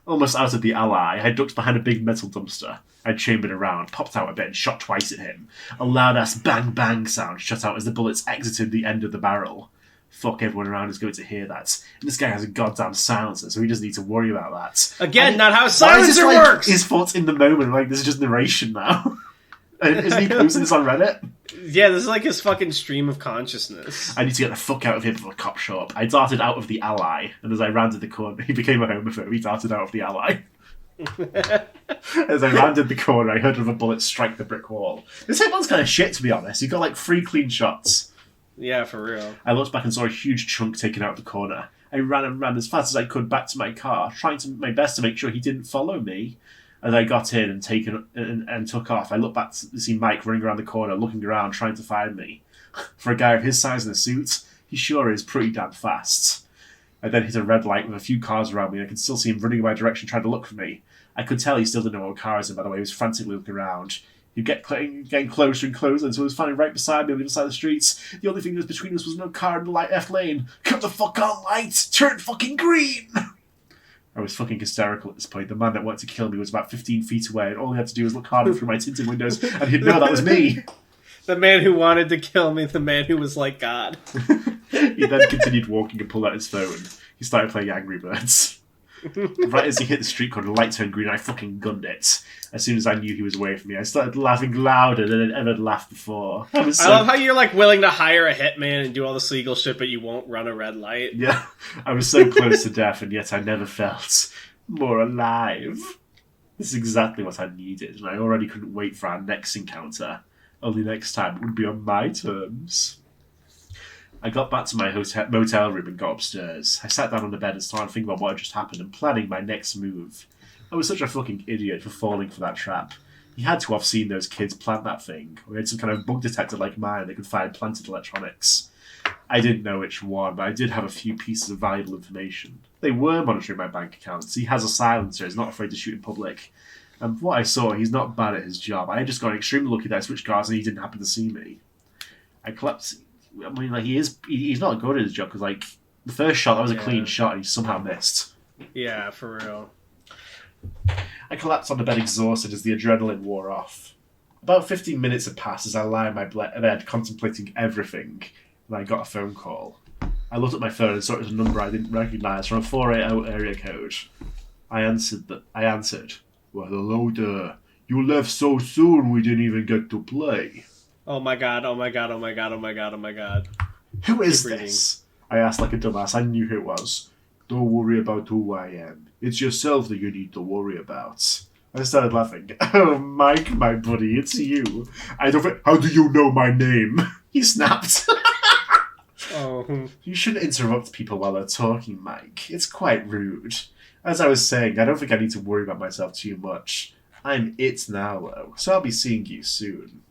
Almost out of the alley, I ducked behind a big metal dumpster. I chambered around, popped out a bit, and shot twice at him. A loud-ass bang-bang sound shot out as the bullets exited the end of the barrel. Fuck, everyone around is going to hear that. And this guy has a goddamn silencer, so he doesn't need to worry about that. Again, not how a silencer works! His thoughts in the moment, like, this is just narration now. Isn't he posting this on Reddit? Yeah, this is like his fucking stream of consciousness. I need to get the fuck out of here before the cops show up. I darted out of the alley, and as I rounded the corner, he became a homophobe. He darted out of the alley. As I rounded the corner, I heard another bullet strike the brick wall. This hitman's kind of shit, to be honest. He got like 3 clean shots. Yeah, for real. I looked back and saw a huge chunk taken out of the corner. I ran as fast as I could back to my car, trying to my best to make sure he didn't follow me. As I got in and took off, I looked back to see Mike running around the corner, looking around, trying to find me. For a guy of his size in a suit, he sure is pretty damn fast. I then hit a red light with a few cars around me, and I could still see him running in my direction, trying to look for me. I could tell he still didn't know what car I was in, by the way. He was frantically looking around. He'd getting closer and closer until he was finally right beside me on the other side of the streets. The only thing that was between us was no car in the light F lane. Come the fuck on, light! Turn fucking green! I was fucking hysterical at this point. The man that wanted to kill me was about 15 feet away, and all he had to do was look harder through my tinted windows, and he'd know that was me. The man who wanted to kill me, the man who was like God. He then continued walking and pulled out his phone. He started playing Angry Birds. Right as he hit the street corner, the light turned green, and I fucking gunned it. As soon as I knew he was away from me, I started laughing louder than I'd ever laughed before. I love how you're like willing to hire a hitman and do all this legal shit, but you won't run a red light. Yeah, I was so close to death, and yet I never felt more alive. This is exactly what I needed, and I already couldn't wait for our next encounter. Only next time it would be on my terms. I got back to my motel room and got upstairs. I sat down on the bed and started thinking about what had just happened and planning my next move. I was such a fucking idiot for falling for that trap. He had to have seen those kids plant that thing, or he had some kind of bug detector like mine that could find planted electronics. I didn't know which one, but I did have a few pieces of valuable information. They were monitoring my bank accounts. He has a silencer, he's not afraid to shoot in public. And from what I saw, he's not bad at his job. I had just got extremely lucky that I switched cars and he didn't happen to see me. I collapsed. I mean, like, he's not good at his job, because, like, the first shot, that was a clean shot, and he somehow missed. Yeah, for real. I collapsed on the bed exhausted as the adrenaline wore off. About 15 minutes had passed as I lay in my bed contemplating everything, and I got a phone call. I looked at my phone and saw it was a number I didn't recognise from a 480 area code. I answered. Well, hello there. You left so soon we didn't even get to play. Oh my god, oh my god, oh my god, oh my god, oh my god. Who is this? I asked like a dumbass. I knew who it was. Don't worry about who I am. It's yourself that you need to worry about. I started laughing. Oh, Mike, my buddy, it's you. How do you know my name? He snapped. Oh. You shouldn't interrupt people while they're talking, Mike. It's quite rude. As I was saying, I don't think I need to worry about myself too much. I'm it now, though, so I'll be seeing you soon.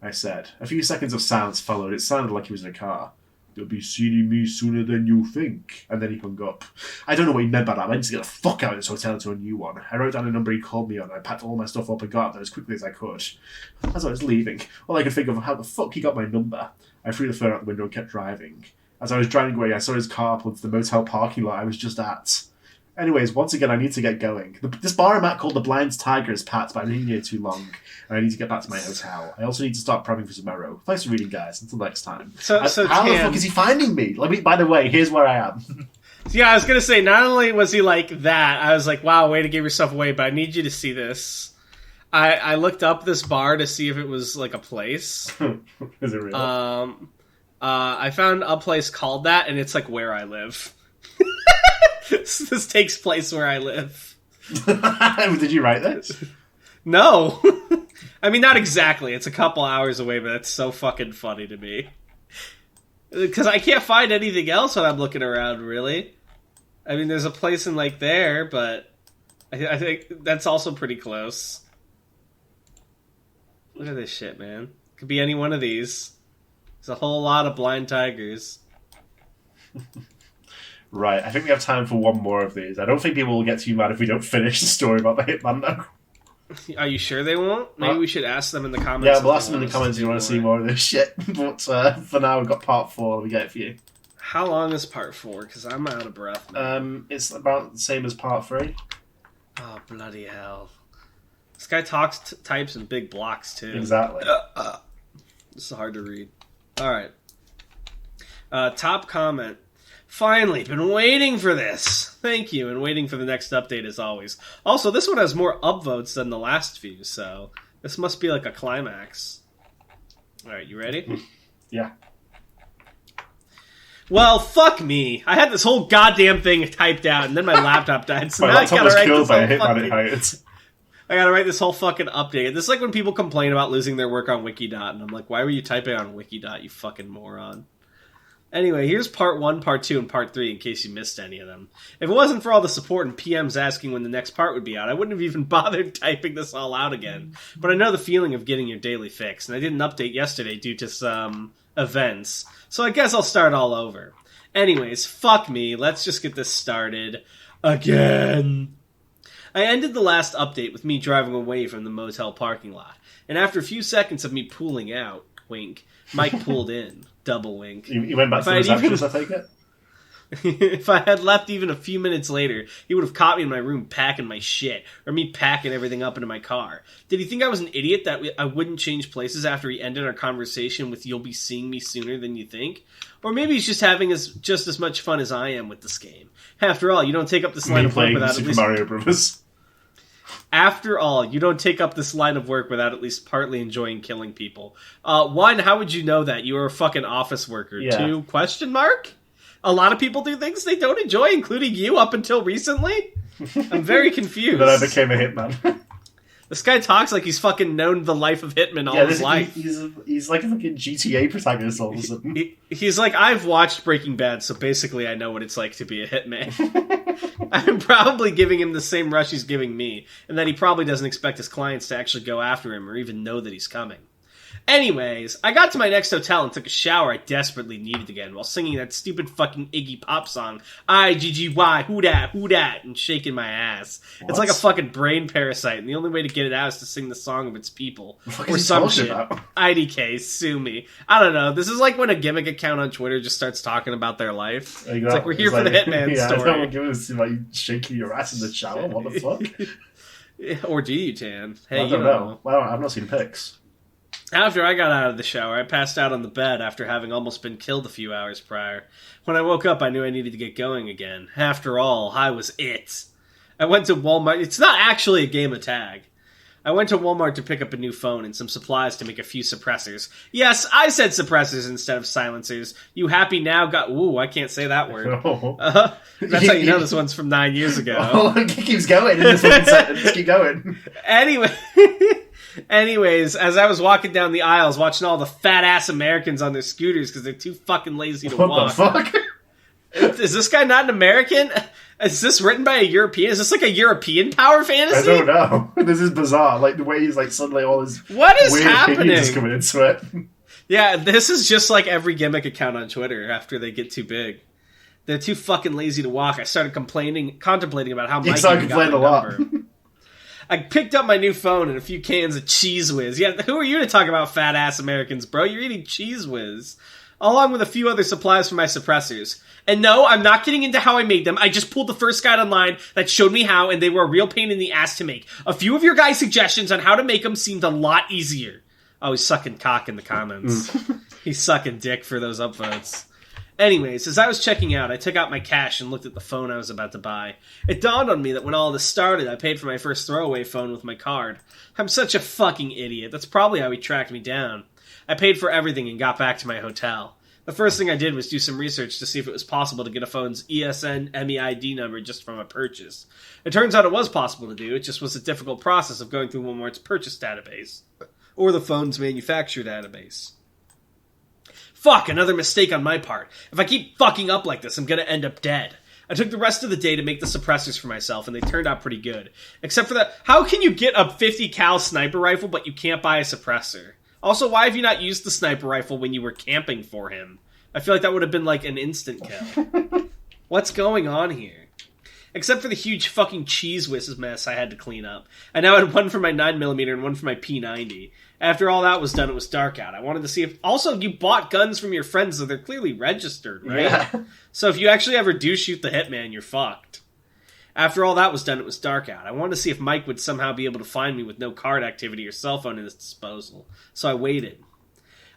I said. A few seconds of silence followed. It sounded like he was in a car. You'll be seeing me sooner than you think. And then he hung up. I don't know what he meant by that. I need to get the fuck out of this hotel to a new one. I wrote down a number he called me on. I packed all my stuff up and got out there as quickly as I could. As I was leaving, all I could think of was how the fuck he got my number. I threw the phone out the window and kept driving. As I was driving away, I saw his car pulled to the motel parking lot I was just at. Anyways, once again, I need to get going. This bar I'm at called the Blind Tiger is packed, but I've been here too long, and I need to get back to my hotel. I also need to start prepping for tomorrow. Thanks for reading, guys. Until next time. So how the fuck is he finding me? By the way, here's where I am. Yeah, I was gonna say, not only was he like that, I was like, wow, way to give yourself away, but I need you to see this. I looked up this bar to see if it was like a place. Is it real? I found a place called that, and it's like where I live. This takes place where I live. Did you write this? No. I mean, not exactly. It's a couple hours away, but that's so fucking funny to me. Because I can't find anything else when I'm looking around, really. I mean, there's a place in, like, there, but I think that's also pretty close. Look at this shit, man. Could be any one of these. There's a whole lot of blind tigers. Right, I think we have time for one more of these. I don't think people will get too mad if we don't finish the story about the hitman, though. Are you sure they won't? Maybe we should ask them in the comments. Yeah, we'll ask them in the comments if you want to see more of this shit. But for now, we've got part 4. Let me get it for you. How long is part 4? Because I'm out of breath now. It's about the same as part 3. Oh, bloody hell. This guy types in big blocks, too. Exactly. This is hard to read. Alright. Top comment. Finally, been waiting for this. Thank you, and waiting for the next update as always. Also, this one has more upvotes than the last few, so this must be like a climax. Alright, you ready? Yeah. Well, fuck me. I had this whole goddamn thing typed out, and then my laptop died, so now I gotta write this whole fucking... I gotta write this whole fucking update. This is like when people complain about losing their work on Wikidot, and I'm like, why were you typing on Wikidot, you fucking moron? Anyway, here's part 1, part 2, and part 3 in case you missed any of them. If it wasn't for all the support and PMs asking when the next part would be out, I wouldn't have even bothered typing this all out again. But I know the feeling of getting your daily fix, and I did an update yesterday due to some events, so I guess I'll start all over. Anyways, fuck me, let's just get this started. Again. I ended the last update with me driving away from the motel parking lot, and after a few seconds of me pulling out, wink, Mike pulled in. Double wink. You went back to the receptionist, I take it? If I had left even a few minutes later, he would have caught me in my room packing my shit, or me packing everything up into my car. Did he think I was an idiot that I wouldn't change places after he ended our conversation with "you'll be seeing me sooner than you think"? Or maybe he's just having just as much fun as I am with this game. After all, you don't take up this line of work without Super Mario Brothers. After all, you don't take up this line of work without at least partly enjoying killing people. 1, how would you know that? You are a fucking office worker. Yeah. 2, question mark? A lot of people do things they don't enjoy, including you up until recently? I'm very confused. Then I became a hitman. This guy talks like he's fucking known the life of Hitman all his life. He's like a fucking GTA protagonist all of a sudden. He's like, I've watched Breaking Bad, so basically I know what it's like to be a hitman. I'm probably giving him the same rush he's giving me, and that he probably doesn't expect his clients to actually go after him or even know that he's coming. Anyways, I got to my next hotel and took a shower I desperately needed again while singing that stupid fucking Iggy Pop song, I-G-G-Y, who dat, and shaking my ass. What? It's like a fucking brain parasite, and the only way to get it out is to sing the song of its people. Or some shit. IDK, sue me. I don't know, this is like when a gimmick account on Twitter just starts talking about their life. Exactly. It's like, we're here for the Hitman story. story. I don't give us about you shaking your ass in the shower, what the fuck? Or do you, Tan? Hey, I don't know. Well, I've not seen pics. After I got out of the shower, I passed out on the bed after having almost been killed a few hours prior. When I woke up, I knew I needed to get going again. After all, I was it. I went to Walmart. It's not actually a game of tag. I went to Walmart to pick up a new phone and some supplies to make a few suppressors. Yes, I said suppressors instead of silencers. You happy now? Ooh, I can't say that word. That's how you know this one's from 9 years ago. Oh, it keeps going in this one sentence. Keep going. Anyways, as I was walking down the aisles watching all the fat-ass Americans on their scooters because they're too fucking lazy to walk. What the fuck? Is this guy not an American? Is this written by a European? Is this like a European power fantasy? I don't know. This is bizarre. Like, the way he's like suddenly all his what is weird happening? opinions is coming into it. Yeah, this is just like every gimmick account on Twitter after they get too big. They're too fucking lazy to walk. I started contemplating about how Mike got my number. I picked up my new phone and a few cans of Cheese Whiz. Yeah, who are you to talk about fat-ass Americans, bro? You're eating Cheese Whiz. along with a few other supplies for my suppressors. And no, I'm not getting into how I made them. I just pulled the first guide online that showed me how, and they were a real pain in the ass to make. A few of your guys' suggestions on how to make them seemed a lot easier. Oh, he's sucking cock in the comments. He's sucking dick for those upvotes. Anyways, as I was checking out, I took out my cash and looked at the phone I was about to buy. It dawned on me that when all this started, I paid for my first throwaway phone with my card. I'm such a fucking idiot. That's probably how he tracked me down. I paid for everything and got back to my hotel. The first thing I did was do some research to see if it was possible to get a phone's ESN MEID number just from a purchase. It turns out it was possible to do, it just was a difficult process of going through Walmart's purchase database. Or the phone's manufacturer database. Fuck, another mistake on my part. If I keep fucking up like this, I'm gonna end up dead. I took the rest of the day to make the suppressors for myself, and they turned out pretty good. Except for that, how can you get a 50 cal sniper rifle, but you can't buy a suppressor? Also, why have you not used the sniper rifle when you were camping for him? I feel like that would have been like an instant kill. What's going on here? Except for the huge fucking cheese whiz mess I had to clean up. I now had one for my 9mm and one for my P90. After all that was done, it was dark out. I wanted to see if... Also, you bought guns from your friends, so they're clearly registered, right? Yeah. So if you actually ever do shoot the hitman, you're fucked. After all that was done, it was dark out. I wanted to see if Mike would somehow be able to find me with no card activity or cell phone at his disposal. So I waited.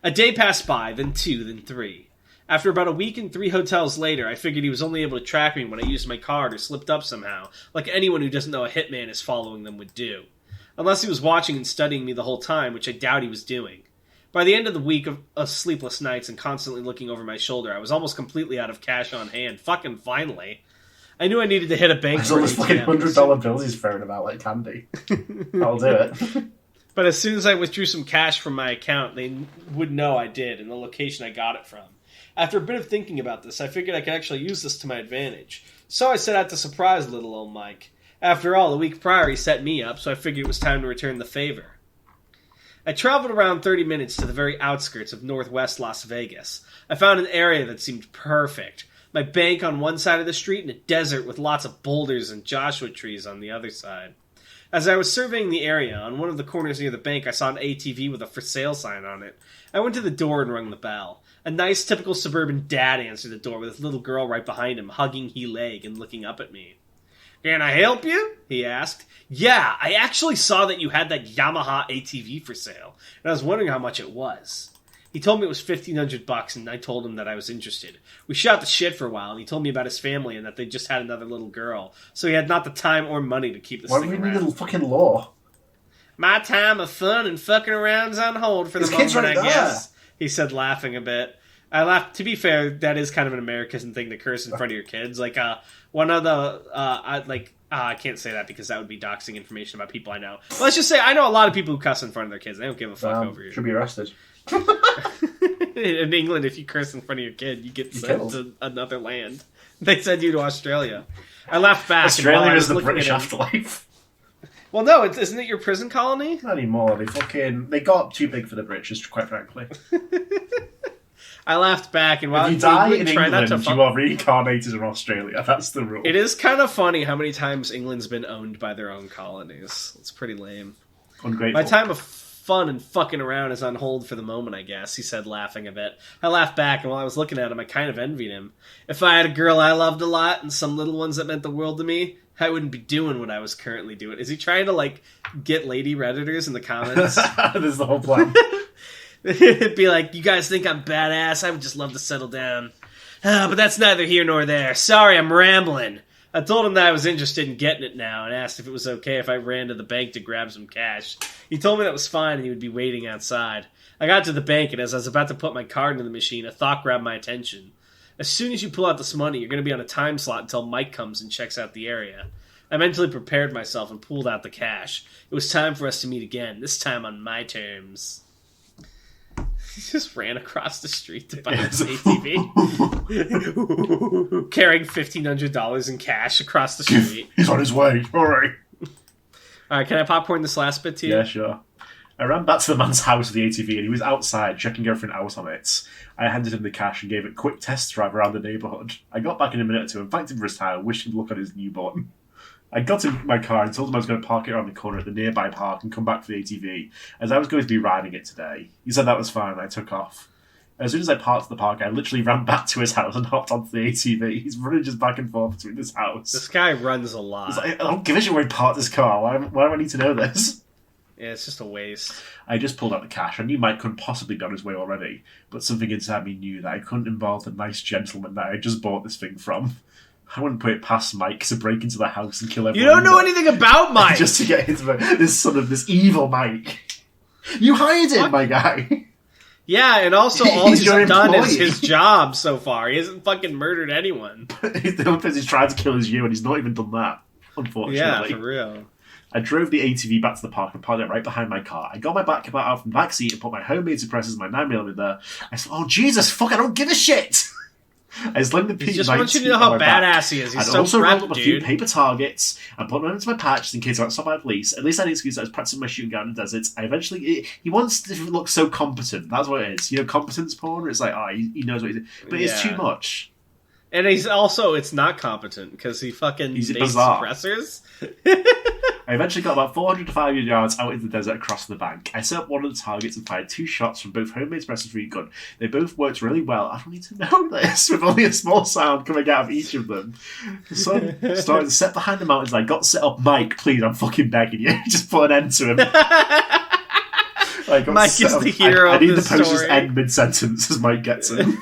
A day passed by, then 2, then 3. After about a week and 3 hotels later, I figured he was only able to track me when I used my card or slipped up somehow, like anyone who doesn't know a hitman is following them would do. Unless he was watching and studying me the whole time, which I doubt he was doing. By the end of the week of sleepless nights and constantly looking over my shoulder, I was almost completely out of cash on hand. Fucking finally. I knew I needed to hit a bank. There's all those fucking $100 bills he's throwing about like candy. I'll do it. But as soon as I withdrew some cash from my account, they would know I did and the location I got it from. After a bit of thinking about this, I figured I could actually use this to my advantage. So I set out to surprise little old Mike. After all, a week prior he set me up, so I figured it was time to return the favor. I traveled around 30 minutes to the very outskirts of northwest Las Vegas. I found an area that seemed perfect. My bank on one side of the street and a desert with lots of boulders and Joshua trees on the other side. As I was surveying the area, on one of the corners near the bank I saw an ATV with a for sale sign on it. I went to the door and rang the bell. A nice, typical suburban dad answered the door with his little girl right behind him, hugging he leg and looking up at me. "Can I help you?" he asked. "Yeah, I actually saw that you had that Yamaha ATV for sale, and I was wondering how much it was." He told me it was $1,500, and I told him that I was interested. We shot the shit for a while, and he told me about his family and that they just had another little girl, so he had not the time or money to keep this thing around. Why do we need a fucking law? "My time of fun and fucking around's on hold for the moment, I guess," he said, laughing a bit. I laughed. To be fair, that is kind of an American thing to curse in front of your kids. Like, one of the, I can't say that because that would be doxing information about people I know. But let's just say I know a lot of people who cuss in front of their kids. They don't give a fuck over you. Should be arrested. In England, if you curse in front of your kid, you get sent to another land. They send you to Australia. I laughed back. Australia is the British afterlife. Well, no, isn't it your prison colony? Not anymore. They got too big for the British, quite frankly. I laughed back, and while if you die in England, you are reincarnated in Australia. That's the rule. It is kind of funny how many times England's been owned by their own colonies. It's pretty lame. Ungrateful. My time of fun and fucking around is on hold for the moment, I guess, he said, laughing a bit. I laughed back, and while I was looking at him, I kind of envied him. If I had a girl I loved a lot and some little ones that meant the world to me, I wouldn't be doing what I was currently doing. Is he trying to, like, get lady Redditors in the comments? This is the whole plan. It'd be like, you guys think I'm badass? I would just love to settle down. But that's neither here nor there. Sorry, I'm rambling. I told him that I was interested in getting it now and asked if it was okay if I ran to the bank to grab some cash. He told me that was fine and he would be waiting outside. I got to the bank, and as I was about to put my card into the machine, a thought grabbed my attention. As soon as you pull out this money, you're going to be on a time slot until Mike comes and checks out the area. I mentally prepared myself and pulled out the cash. It was time for us to meet again, this time on my terms. He just ran across the street to buy his ATV. Carrying $1,500 in cash across the street. He's on his way. Hurry. Alright, can I popcorn this last bit to you? Yeah, sure. I ran back to the man's house with the ATV, and he was outside checking everything out on it. I handed him the cash and gave it a quick test drive around the neighbourhood. I got back in a minute or two and thanked him for his time and wished him luck on his newborn. I got in my car and told him I was going to park it around the corner at the nearby park and come back for the ATV, as I was going to be riding it today. He said that was fine and I took off. As soon as I parked the park, I literally ran back to his house and hopped onto the ATV. He's running just back and forth between this house. This guy runs a lot. I don't give a shit where he parked his car. Why do I need to know this? Yeah, it's just a waste. I just pulled out the cash. I knew Mike couldn't possibly be on his way already, but something inside me knew that I couldn't involve the nice gentleman that I just bought this thing from. I wouldn't put it past Mike to break into the house and kill everyone. You don't know anything about Mike! Just to get into this evil Mike. You hired him, my guy. Yeah, and also all he's done employee. is his job so far. He hasn't fucking murdered anyone. The only person he's tried to kill is you, and he's not even done that, unfortunately. Yeah, for real. I drove the ATV back to the park and parked it right behind my car. I got my back about out from the back seat and put my homemade suppressors and my 9mm there. I said, oh, Jesus, fuck, I don't give a shit! I slung the P90 He just wants you to know how badass he is. He's so also rolled prepped, up a few dude. paper targets and put them into my patch just in case I got stopped by the police. At least I had an excuse that I was practicing my shooting out in the desert. He wants to look so competent. That's what it is. You know, competence porn? It's like, he knows what he's doing. But it's too much. And it's not competent because he fucking He's makes bizarre. suppressors. I eventually got about 400 to 500 yards out into the desert across the bank. I set up one of the targets and fired 2 shots from both homemade suppressors for each gun. They both worked really well. I don't need to know this, with only a small sound coming out of each of them. The sun started to set behind the mountains. I got set up. Mike, please, I'm fucking begging you. Just put an end to him. Mike is the hero I need of the the post story. end mid-sentence as Mike gets him.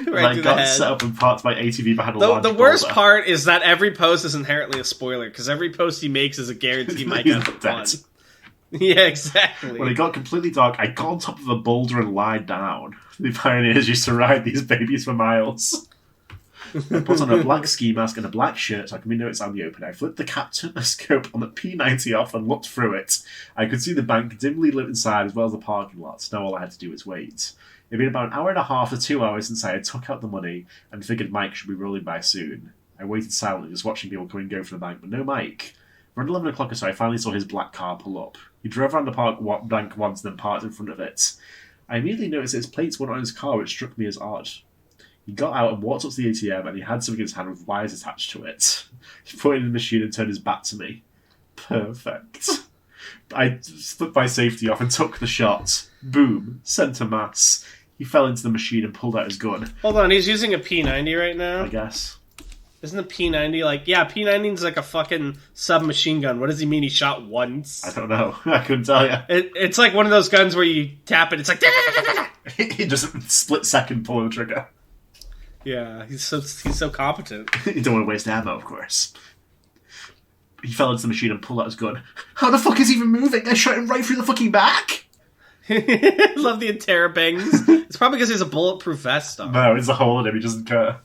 Right through the got head. set up and parked my ATV behind a large The worst boulder. part is that every post is inherently a spoiler, because every post he makes is a guarantee Mike He's has not fun. dead. Yeah, exactly. When it got completely dark, I got on top of a boulder and lied down. The pioneers used to ride these babies for miles. I put on a black ski mask and a black shirt so I could be noticed out in the open. I flipped the captain scope on the P90 off and looked through it. I could see the bank dimly lit inside as well as the parking lot. Now all I had to do was wait. It had been about an hour and a half to 2 hours since I had took out the money and figured Mike should be rolling by soon. I waited silently, just watching people come and go from the bank, but no Mike. Around 11 o'clock or so, I finally saw his black car pull up. He drove around the bank once and then parked in front of it. I immediately noticed that his plates weren't on his car, which struck me as odd. He got out and walked up to the ATM, and he had something in his hand with wires attached to it. He put it in the machine and turned his back to me. Perfect. I flipped my safety off and took the shot. Boom. Centre mass. He fell into the machine and pulled out his gun. Hold on, he's using a P90 right now? I guess. Isn't the P90 like... Yeah, P90 is like a fucking submachine gun. What does he mean he shot once? I don't know. I couldn't tell you. It's like one of those guns where you tap it, it's like... He just split second pull the trigger. Yeah, he's so competent. You don't want to waste ammo, of course. He fell into the machine and pulled out his gun. How the fuck is he even moving? I shot him right through the fucking back! Love the interrobangs. It's probably because there's a bulletproof vest on. No, it's a hole in him. He doesn't care.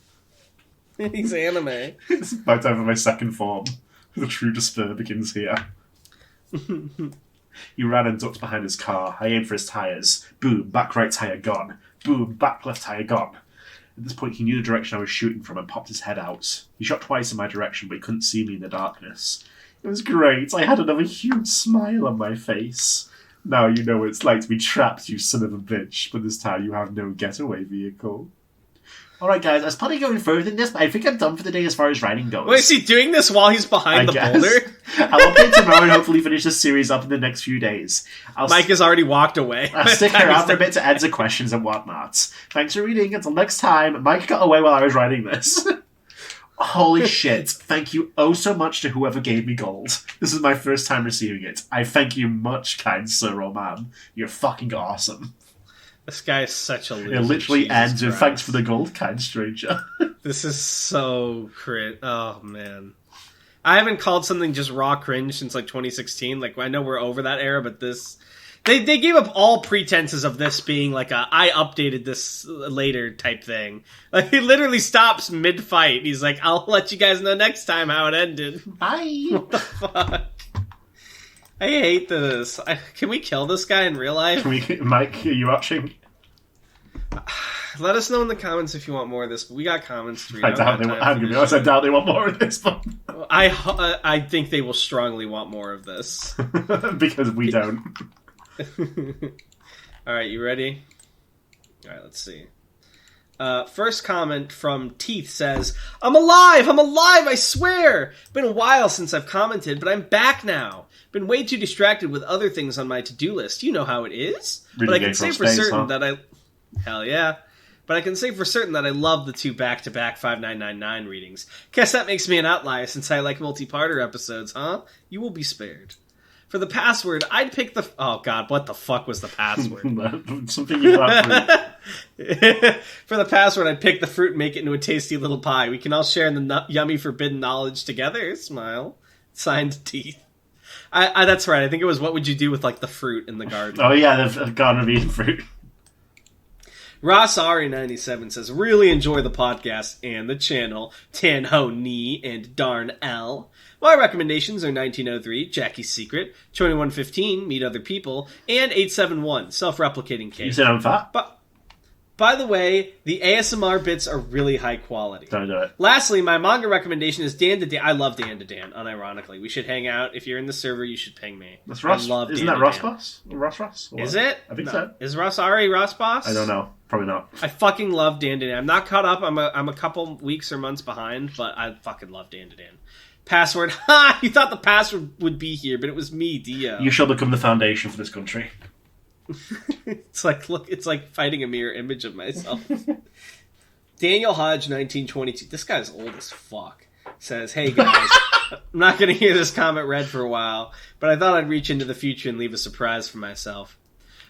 He's anime. It's about time for my second form. The true despair begins here. He ran and ducked behind his car. I aimed for his tyres. Boom, back right tyre gone. Boom, back left tyre gone. At this point, he knew the direction I was shooting from and popped his head out. He shot twice in my direction, but he couldn't see me in the darkness. It was great. I had another huge smile on my face. Now you know what it's like to be trapped, you son of a bitch, but this time you have no getaway vehicle. Alright guys, I was planning on going further than this, but I think I'm done for the day as far as writing goes. Wait, is he doing this while he's behind the boulder? I'll update tomorrow and hopefully finish this series up in the next few days. Mike has already walked away. I'll stick around for a bit to answer questions and whatnot. Thanks for reading. Until next time, Mike got away while I was writing this. Holy shit. Thank you oh so much to whoever gave me gold. This is my first time receiving it. I thank you much, kind sir or ma'am. You're fucking awesome. This guy is such a loser. It literally Jesus ends with Christ. thanks for the gold, kind stranger. This is so crit. Oh, man. I haven't called something just raw cringe since, like, 2016. Like, I know we're over that era, but this... They gave up all pretenses of this being, like, I updated this later type thing. Like, he literally stops mid-fight. He's like, I'll let you guys know next time how it ended. Bye! What the fuck? I hate this. Can we kill this guy in real life? Mike, are you watching? Let us know in the comments if you want more of this. But we got comments to read. I doubt they want more of this, but... I think they will strongly want more of this. Because we don't. Alright, you ready? Alright, let's see. First comment from Teeth says, I'm alive, I swear! Been a while since I've commented, but I'm back now. Been way too distracted with other things on my to-do list. You know how it is. Really, but I can say for certain that I... Hell yeah. But I can say for certain that I love the 2 back-to-back 5999 readings. Guess that makes me an outlier since I like multi-parter episodes, huh? You will be spared. For the password, I'd pick the... Oh, God, what the fuck was the password? Something you have For the password, I'd pick the fruit and make it into a tasty little pie. We can all share in the yummy forbidden knowledge together. Smile. Signed, Teeth. That's right. I think it was what would you do with, like, the fruit in the garden. Oh, yeah, the Garden of Eden fruit. Ross Ari97 says, really enjoy the podcast and the channel. Tan Ho Ni and Darn L. My recommendations are 1903, Jackie's Secret, 2115, Meet Other People, and 871, Self-Replicating Cave. You said I'm fat? But, by the way, the ASMR bits are really high quality. Don't do it. Lastly, my manga recommendation is Dan to Dan. I love Dan to Dan, unironically. We should hang out. If you're in the server, you should ping me. That's Ross. Isn't that Ross Boss? Ross? Is it? I think so. Is Ross Ari Ross Boss? I don't know. Probably not. I fucking love Dan to Dan. I'm not caught up. I'm a couple weeks or months behind, but I fucking love Dan to Dan. Password. Ha! You thought the password would be here, but it was me, Dio. You shall become the foundation for this country. It's like fighting a mirror image of myself. Daniel Hodge, 1922. This guy's old as fuck. Says, hey guys, I'm not going to hear this comment read for a while, but I thought I'd reach into the future and leave a surprise for myself.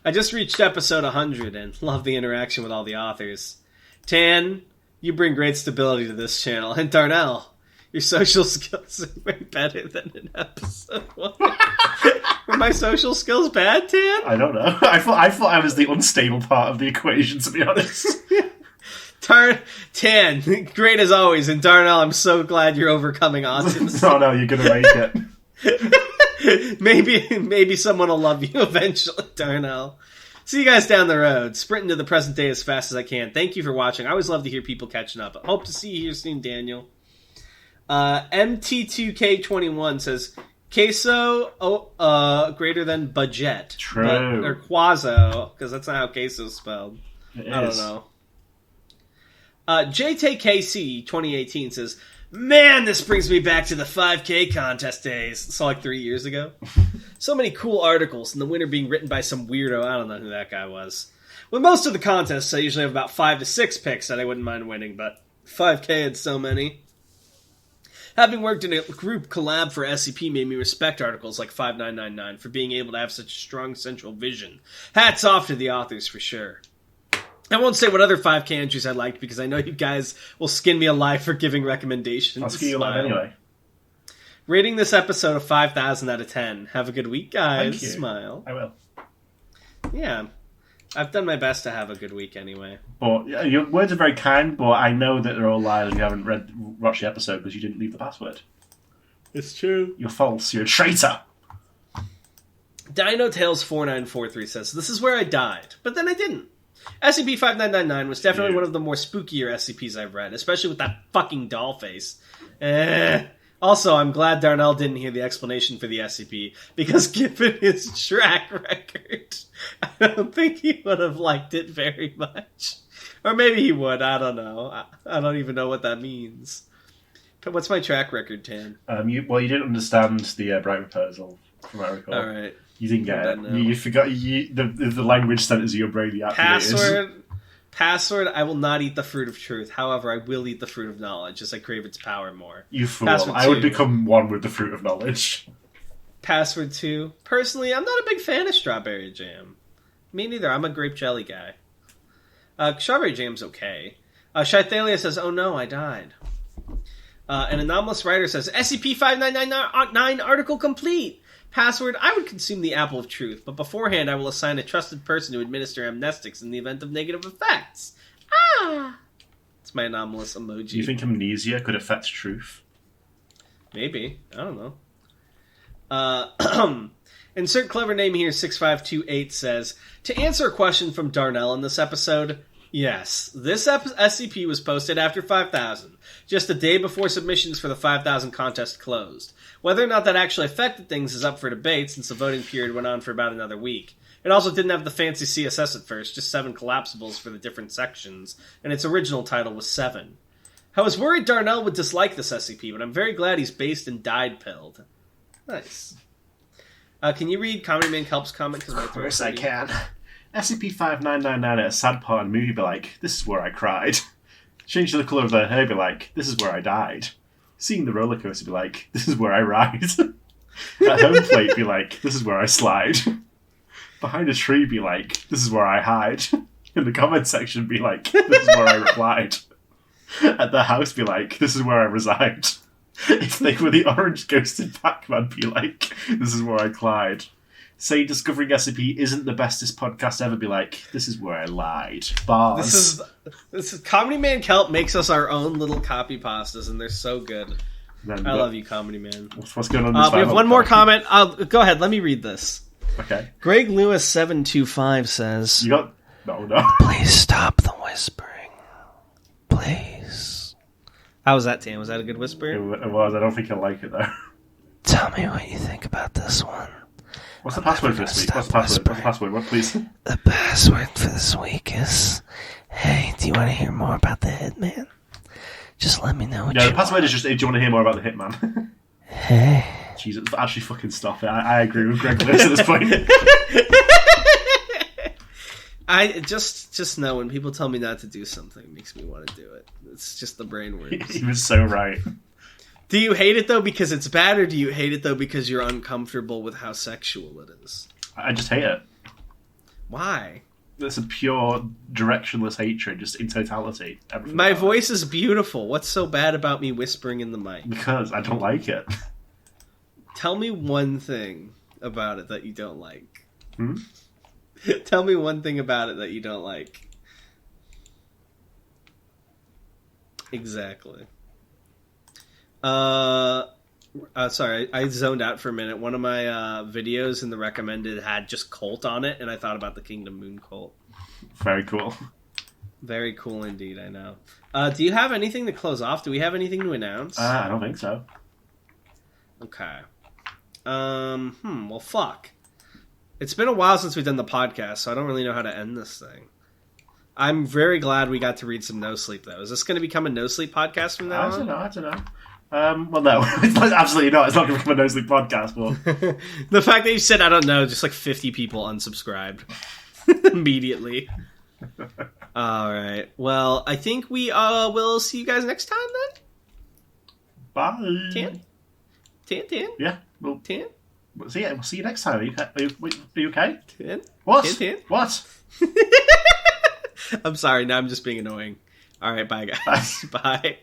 I just reached episode 100 and love the interaction with all the authors. Tan, you bring great stability to this channel. And Darnell, your social skills are way better than in episode 1. Were my social skills bad, Tan? I don't know. I thought I was the unstable part of the equation, to be honest. Tan, great as always. And Darnell, I'm so glad you're overcoming autism. Oh no, you're gonna make it. Maybe someone will love you eventually, Darnell. See you guys down the road. Sprinting to the present day as fast as I can. Thank you for watching. I always love to hear people catching up. Hope to see you here soon, Daniel. MT2K21 says, queso greater than budget. True. Or quaso, because that's not how queso's spelled. I don't know. JTKC 2018 says, man, this brings me back to the 5K contest days. So like 3 years ago. So many cool articles, and the winner being written by some weirdo. I don't know who that guy was. With most of the contests, I usually have about 5 to 6 picks that I wouldn't mind winning, but 5K had so many. Having worked in a group collab for SCP made me respect articles like 5999 for being able to have such a strong central vision. Hats off to the authors for sure. I won't say what other 5K entries I liked because I know you guys will skin me alive for giving recommendations. I'll skin you alive anyway. Rating this episode a 5,000 out of 10. Have a good week, guys. Thank you. Smile. I will. Yeah. I've done my best to have a good week anyway. But your words are very kind, but I know that they're all lies and you haven't watched the episode because you didn't leave the password. It's true. You're false. You're a traitor. Dino Tales 4943 says, this is where I died, but then I didn't. SCP-5999 was definitely one of the more spookier SCPs I've read, especially with that fucking doll face. Also, I'm glad Darnell didn't hear the explanation for the SCP, because given his track record, I don't think he would have liked it very much. Or maybe he would, I don't know. I don't even know what that means. But what's my track record, Tan? You didn't understand the Bright proposal, from what I recall. Alright. You didn't get it. You forgot the language centers of your brain activated. Password, I will not eat the fruit of truth. However, I will eat the fruit of knowledge as I crave its power more. You fool. Password I would 2. become one with the fruit of knowledge. Password 2. Personally, I'm not a big fan of strawberry jam. Me neither. I'm a grape jelly guy. Strawberry jam's okay. Shythalia says, oh no, I died. An anomalous writer says, SCP-5999 article complete. Password, I would consume the apple of truth, but beforehand I will assign a trusted person to administer amnestics in the event of negative effects. Ah! It's my anomalous emoji. Do you think amnesia could affect truth? Maybe. I don't know. Insert clever name here, 6528 says, to answer a question from Darnell in this episode, Yes, this SCP was posted after 5,000, just a day before submissions for the 5,000 contest closed. Whether or not that actually affected things is up for debate, since the voting period went on for about another week. It also didn't have the fancy CSS at first, just 7 collapsibles for the different sections, and its original title was 7. I was worried Darnell would dislike this SCP, but I'm very glad he's based and died-pilled. Nice. Can you read Comedy Man Kelp's comment? Of course I can. SCP-5999 at a sad part in the movie be like, this is where I cried. Change the colour of their hair be like, this is where I died. Seeing the roller coaster be like, this is where I ride. At home plate be like, this is where I slide. Behind a tree be like, this is where I hide. In the comment section be like, this is where I replied. At the house be like, this is where I reside. If they were the orange ghosted Pac-Man be like, this is where I Clyde. Say Discovering SCP isn't the bestest podcast ever be like, this is where I lied. Bars. This is Comedy Man Kelp makes us our own little copy pastas, and they're so good. I love you, Comedy Man. What's going on this we have one more comment. Go ahead, let me read this. Okay. Greg Lewis 725 says, You got... No. Please stop the whispering. Please. How was that, Tam? Was that a good whisper? It was. I don't think you'll like it, though. Tell me what you think about this one. What's the password for this week? What's the password? What, please? The password for this week is, hey, do you want to hear more about the Hitman? Just let me know what you want. The password is just, do you want to hear more about the Hitman? Hey. Jesus, actually fucking stop it. I agree with Greg Lewis at this point. I just know when people tell me not to do something, it makes me want to do it. It's just the brain works. He was so right. Do you hate it, though, because it's bad, or do you hate it, though, because you're uncomfortable with how sexual it is? I just hate it. Why? It's a pure, directionless hatred, just in totality. My voice is beautiful. What's so bad about me whispering in the mic? Because I don't like it. Tell me one thing about it that you don't like. Hmm? Tell me one thing about it that you don't like. Exactly. Sorry, I zoned out for a minute. One of my videos in the recommended had just Colt on it, and I thought about the Kingdom Moon Colt. Very cool. Very cool indeed, I know. Do you have anything to close off? Do we have anything to announce? I don't think so. Okay. Well, fuck. It's been a while since we've done the podcast, so I don't really know how to end this thing. I'm very glad we got to read some No Sleep, though. Is this going to become a No Sleep podcast from now on? I don't know. Well, no. It's absolutely not. It's not going to become a No Sleep podcast, but... The fact that you said, I don't know, just like 50 people unsubscribed. Immediately. Alright. Well, I think we will see you guys next time, then? Bye. Tan? Yeah. Well, Tan? We'll see you next time. Are you okay? Tan? What? Tan? What? I'm sorry, now I'm just being annoying. Alright, bye, guys. Bye.